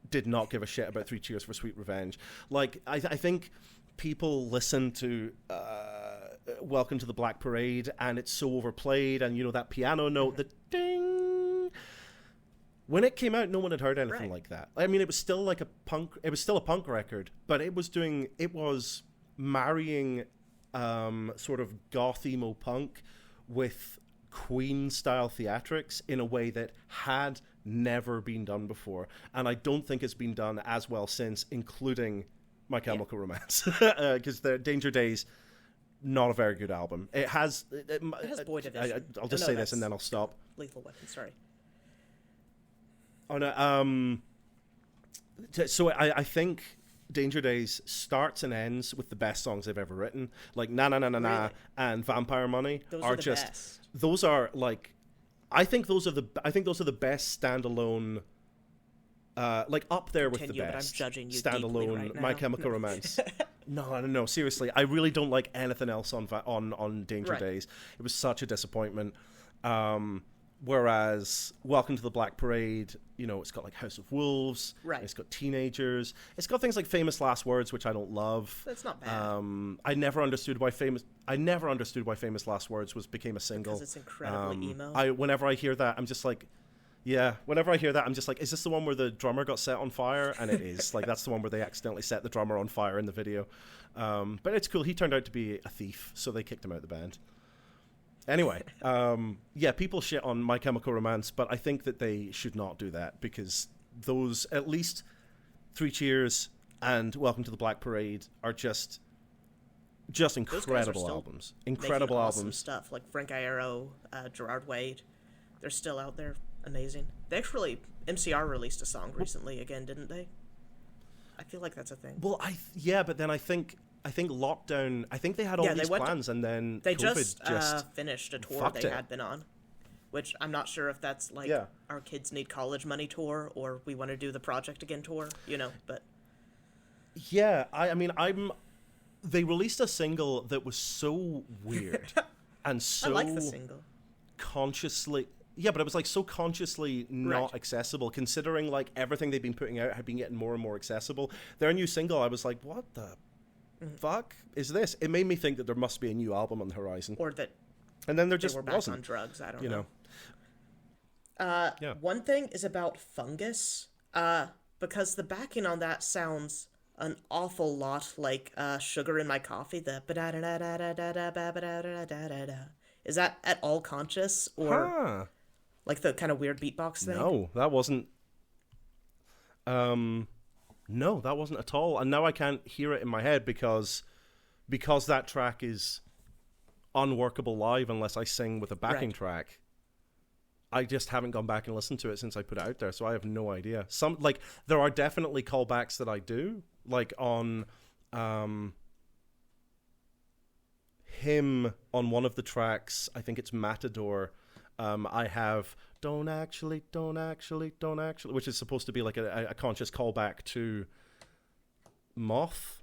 did not give a shit about 3 Cheers for Sweet Revenge. Like, I think people listen to Welcome to the Black Parade, and it's so overplayed, and you know that piano note, the ding. When it came out, no one had heard anything like that. I mean, it was still like a punk. It was still a punk record, but it was marrying sort of goth emo punk with Queen style theatrics in a way that had never been done before, and I don't think it's been done as well since, including My Chemical Romance, because the Danger Days, not a very good album. It has Boy Division. I'll just say this and then I'll stop. Lethal Weapon, sorry. Oh no. So I think Danger Days starts and ends with the best songs they've ever written, like Na Na Na Na Na and Vampire Money. Those are the best. Those are like, I think those are the best standalone. Like up there with the best. But I'm judging you standalone right now. My Chemical Romance. No, seriously, I really don't like anything else on Danger Days. It was such a disappointment. Whereas Welcome to the Black Parade, you know, it's got like House of Wolves, it's got Teenagers, it's got things like Famous Last Words, which I don't love. That's not bad. I never understood why Famous Last Words became a single. Because it's incredibly emo. Whenever I hear that, I'm just like, is this the one where the drummer got set on fire? And it is. Like, that's the one where they accidentally set the drummer on fire in the video. But it's cool. He turned out to be a thief, so they kicked him out of the band. Anyway, people shit on My Chemical Romance, but I think that they should not do that, because those, at least 3 Cheers and Welcome to the Black Parade, are just incredible albums. Incredible awesome albums. Stuff like Frank Iero, Gerard Way. They're still out there. Amazing. They actually, MCR released a song recently again, didn't they? I feel like that's a thing. Well, but then I think lockdown. I think they had all these plans, and then they COVID just finished a tour they had been on, which I'm not sure if that's like our kids need college money tour, or we want to do the project again tour. You know, but I mean, they released a single that was so weird and so I like the single. Consciously. Yeah, but it was like so consciously not accessible, considering like everything they've been putting out had been getting more and more accessible. Their new single, I was like, what the fuck is this? It made me think that there must be a new album on the horizon, or that, and then there just were back wasn't. On drugs. I don't you know. One thing is about Fungus, because the backing on that sounds an awful lot like Sugar in My Coffee. The is that at all conscious, or like the kind of weird beatbox thing? No, that wasn't. No, that wasn't at all. And now I can't hear it in my head because that track is unworkable live unless I sing with a backing track. I just haven't gone back and listened to it since I put it out there, so I have no idea. There are definitely callbacks that I do, like on him on one of the tracks. I think it's Matador. I have don't actually, which is supposed to be like a conscious callback to Moth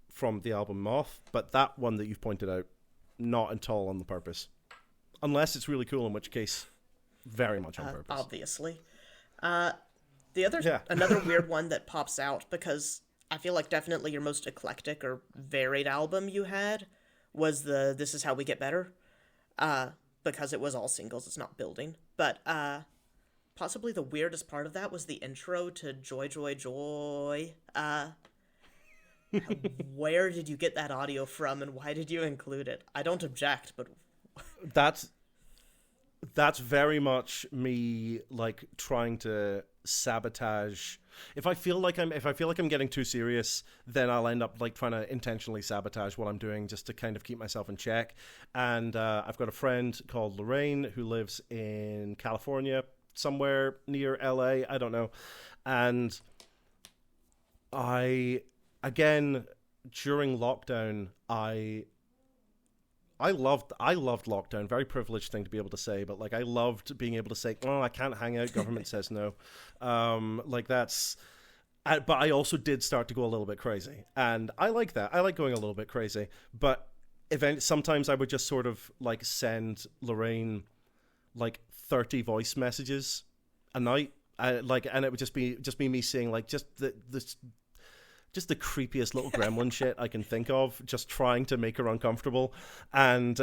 from the album Moth, but that one that you've pointed out, not at all on the purpose. Unless it's really cool, in which case, very much on purpose. Obviously. Another weird one that pops out, because I feel like definitely your most eclectic or varied album you had was the This Is How We Get Better. Because it was all singles, it's not building. But possibly the weirdest part of that was the intro to Joy Joy Joy. Where did you get that audio from, and why did you include it? I don't object, but that's very much me, like, trying to sabotage. If I feel like I'm getting too serious, then I'll end up like trying to intentionally sabotage what I'm doing just to kind of keep myself in check. And I've got a friend called Lorraine who lives in California, somewhere near LA, I don't know. And again, during lockdown, I loved lockdown. Very privileged thing to be able to say, but like I loved being able to say, "Oh, I can't hang out. Government says no." Like that's. But I also did start to go a little bit crazy, and I like that. I like going a little bit crazy. But sometimes I would just sort of like send Lorraine like 30 voice messages a night, and it would just be me saying like just just the creepiest little gremlin shit I can think of, just trying to make her uncomfortable. And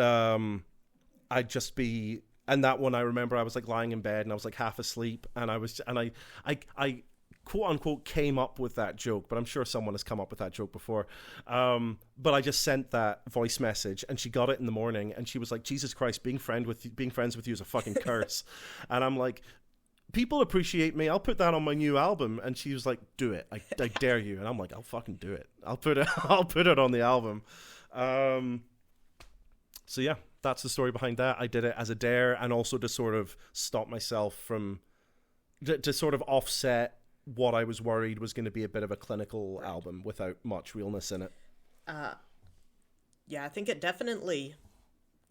I'd just be, and that one I remember I was like lying in bed and I was like half asleep, and I quote unquote came up with that joke, but I'm sure someone has come up with that joke before. But I just sent that voice message, and she got it in the morning, and she was like, "Jesus Christ, being friends with you is a fucking curse." And I'm like, "People appreciate me. I'll put that on my new album." And she was like, "Do it. I dare you." And I'm like, "I'll fucking do it. I'll put it on the album." So yeah, that's the story behind that. I did it as a dare, and also to sort of stop myself from to sort of offset what I was worried was going to be a bit of a clinical album without much realness in it. Yeah, I think it definitely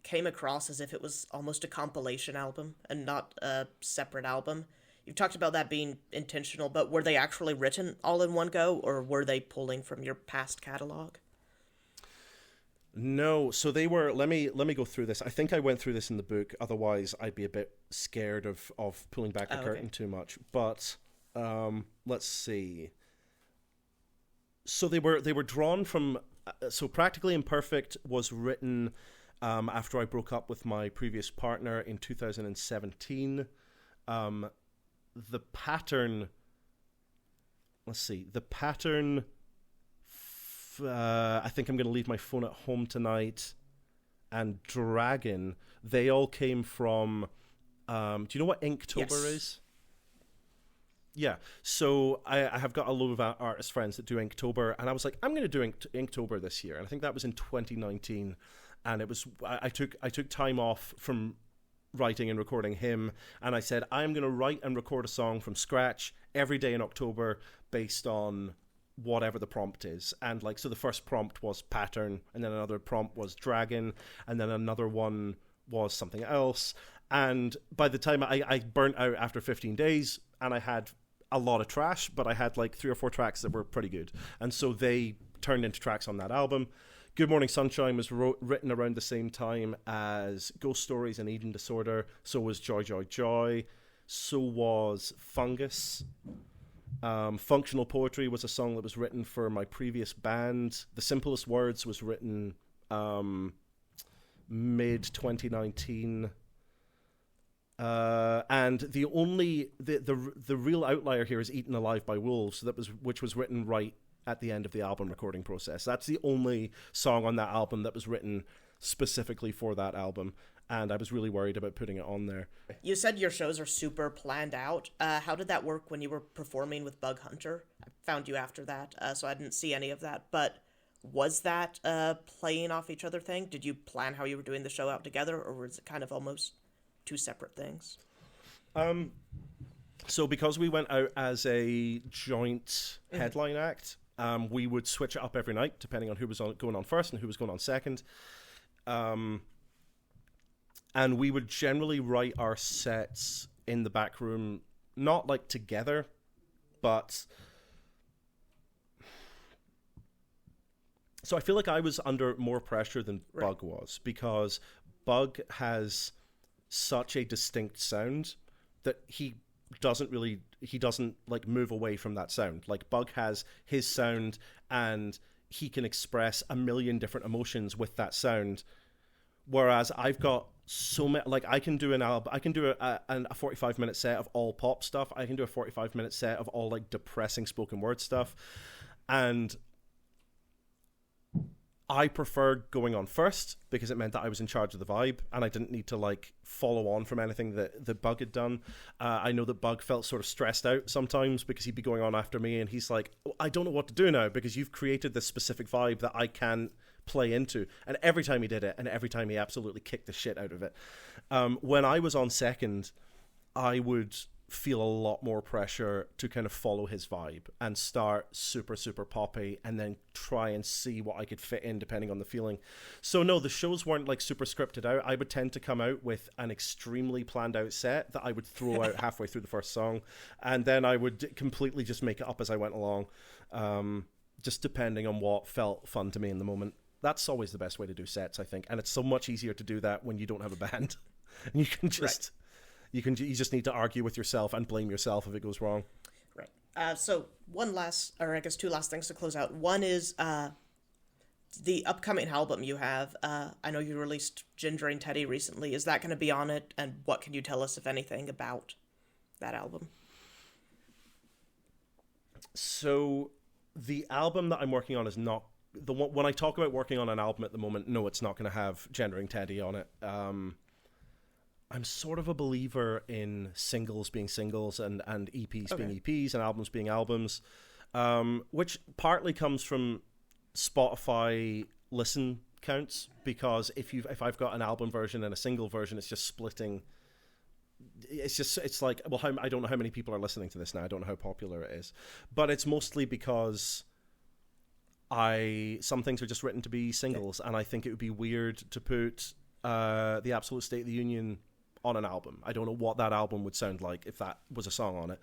came across as if it was almost a compilation album and not a separate album. You've talked about that being intentional, but were they actually written all in one go, or were they pulling from your past catalog? No, so they were. Let me go through this. I think I went through this in the book. Otherwise, I'd be a bit scared of pulling back the curtain too much. But let's see. So they were drawn from. So Practically Imperfect was written after I broke up with my previous partner in 2017. The pattern. Let's see. The pattern. I think I'm going to leave my phone at home tonight, and Dragon, they all came from, do you know what Inktober is? Yeah, so I have got a load of artist friends that do Inktober, and I was like, I'm going to do Inktober this year, and I think that was in 2019, and it was, I took time off from writing and recording him, and I said, I'm going to write and record a song from scratch every day in October based on whatever the prompt is. And like, so the first prompt was pattern, and then another prompt was dragon, and then another one was something else. And by the time I burnt out after 15 days, and I had a lot of trash, but I had like 3 or 4 tracks that were pretty good, and so they turned into tracks on that album. Good Morning Sunshine was written around the same time as Ghost Stories and Eating Disorder. So was Joy Joy Joy. So was Fungus. Functional Poetry was a song that was written for my previous band. The Simplest Words was written mid 2019. And the real outlier here is Eaten Alive by Wolves, which was written right at the end of the album recording process. That's the only song on that album that was written specifically for that album, and I was really worried about putting it on there. You said your shows are super planned out. How did that work when you were performing with Bug Hunter? I found you after that, so I didn't see any of that. But was that playing off each other thing? Did you plan how you were doing the show out together, or was it kind of almost two separate things? So because we went out as a joint headline act, we would switch it up every night depending on who was going on first and who was going on second. And we would generally write our sets in the back room, not like together, but... So I feel like I was under more pressure than Bug was, because Bug has such a distinct sound that he doesn't like move away from that sound. Like, Bug has his sound and he can express a million different emotions with that sound, whereas I've got so many. Like, I can do an album, I can do a 45-minute set of all pop stuff, I can do a 45-minute set of all like depressing spoken word stuff, and I preferred going on first because it meant that I was in charge of the vibe and I didn't need to like follow on from anything that Bug had done. I know that Bug felt sort of stressed out sometimes because he'd be going on after me and he's like, I don't know what to do now because you've created this specific vibe that I can't play into. And every time he did it, and every time he absolutely kicked the shit out of it. When I was on second, I would feel a lot more pressure to kind of follow his vibe and start super, super poppy and then try and see what I could fit in depending on the feeling. So no, the shows weren't like super scripted out. I would tend to come out with an extremely planned out set that I would throw out halfway through the first song, and then I would completely just make it up as I went along, just depending on what felt fun to me in the moment. That's always the best way to do sets, I think, and it's so much easier to do that when you don't have a band. And you can just... You just need to argue with yourself and blame yourself if it goes wrong. Right. So one last, or I guess two last things to close out. One is the upcoming album you have. I know you released Ginger and Teddy recently. Is that going to be on it? And what can you tell us, if anything, about that album? So the album that I'm working on is not the one. When I talk about working on an album at the moment, no, it's not going to have Gendering Teddy on it. I'm sort of a believer in singles being singles and EPs being EPs and albums being albums, which partly comes from Spotify listen counts, because if I've got an album version and a single version, it's just splitting. It's like, well, I don't know how many people are listening to this now. I don't know how popular it is, but it's mostly because some things are just written to be singles, and I think it would be weird to put the Absolute State of the Union on an album. I don't know what that album would sound like if that was a song on it.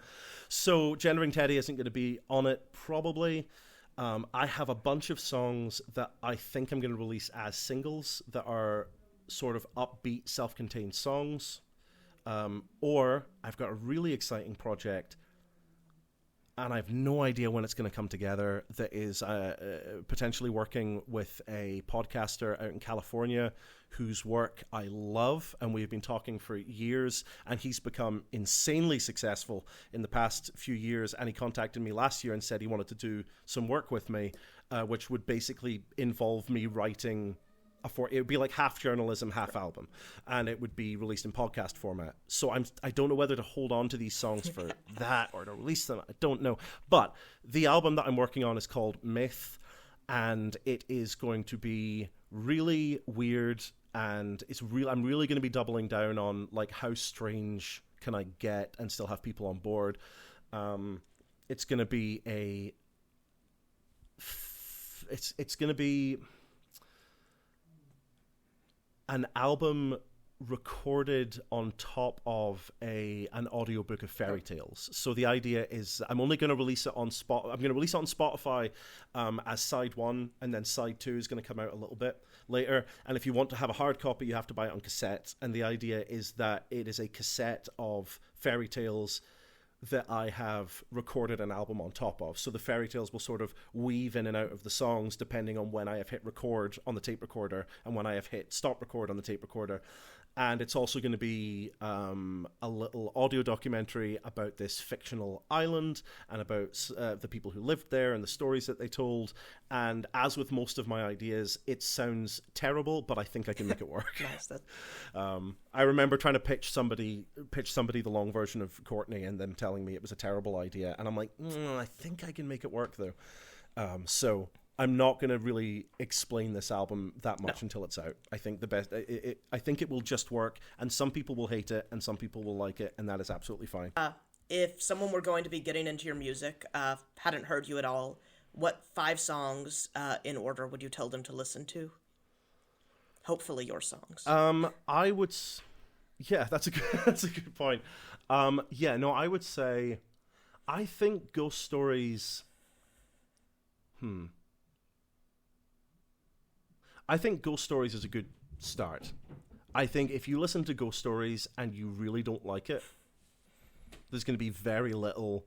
So Gendering Teddy isn't going to be on it, probably. I have a bunch of songs that I think I'm going to release as singles that are sort of upbeat, self-contained songs. Or I've got a really exciting project, and I have no idea when it's going to come together, that is potentially working with a podcaster out in California whose work I love, and we've been talking for years, and he's become insanely successful in the past few years, and he contacted me last year and said he wanted to do some work with me, which would basically involve me writing it would be like half journalism, half album, and it would be released in podcast format. So I don't know whether to hold on to these songs for that or to release them. I don't know. But the album that I'm working on is called Myth, and it is going to be really weird, and I'm really going to be doubling down on like how strange can I get and still have people on board. It's going to be it's going to be an album recorded on top of an audiobook of fairy tales. So the idea is I'm only going to release it on I'm going to release it on Spotify as side 1, and then side 2 is going to come out a little bit later. And if you want to have a hard copy, you have to buy it on cassette. And the idea is that it is a cassette of fairy tales that I have recorded an album on top of. So the fairy tales will sort of weave in and out of the songs depending on when I have hit record on the tape recorder and when I have hit stop record on the tape recorder. And it's also going to be a little audio documentary about this fictional island and about the people who lived there and the stories that they told. And as with most of my ideas, it sounds terrible, but I think I can make it work. Nice. I remember trying to pitch somebody the long version of Courtney and them telling me it was a terrible idea. And I'm like, I think I can make it work, though. So I'm not going to really explain this album that much until it's out. I think I think it will just work, and some people will hate it, and some people will like it, and that is absolutely fine. If someone were going to be getting into your music, hadn't heard you at all, what 5 songs in order would you tell them to listen to? Hopefully your songs. I would... Yeah, that's a good point. I would say... I think Ghost Stories... I think Ghost Stories is a good start. I think if you listen to Ghost Stories and you really don't like it, there's going to be very little...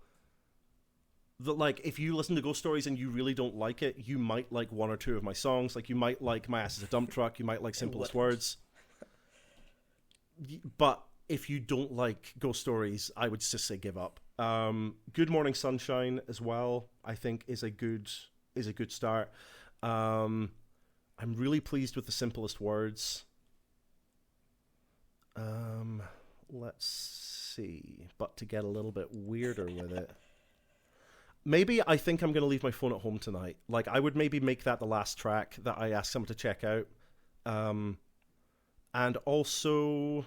if you listen to Ghost Stories and you really don't like it, you might like 1 or 2 of my songs. Like, you might like My Ass is a Dump Truck, you might like Simplest Words. But if you don't like Ghost Stories, I would just say give up. Good Morning Sunshine as well, I think, is a good start. I'm really pleased with The Simplest Words. Let's see. But to get a little bit weirder with it, maybe I think I'm going to leave my phone at home tonight. Like, I would maybe make that the last track that I ask someone to check out. And also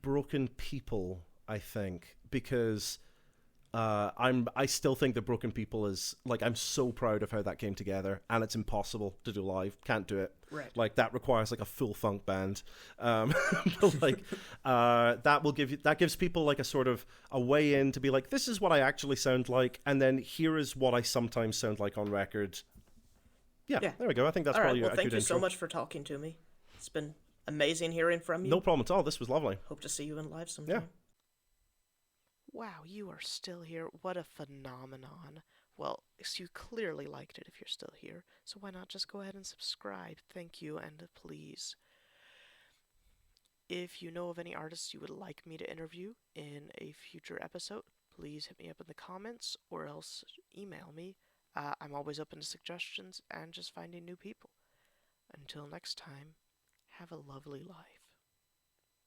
Broken People, I think, because I still think that Broken People is, like, I'm so proud of how that came together, and it's impossible to do live. Can't do it. Right. Like, that requires like a full funk band. But like, that gives people like a sort of a way in to be like, this is what I actually sound like, and then here is what I sometimes sound like on record. Yeah. There we go. I think that's probably a good intro. Thank you so much for talking to me. It's been amazing hearing from you. No problem at all. This was lovely. Hope to see you in live sometime. Yeah. Wow, you are still here. What a phenomenon. Well, you clearly liked it if you're still here, so why not just go ahead and subscribe? Thank you, and please. If you know of any artists you would like me to interview in a future episode, please hit me up in the comments or else email me. I'm always open to suggestions and just finding new people. Until next time, have a lovely life.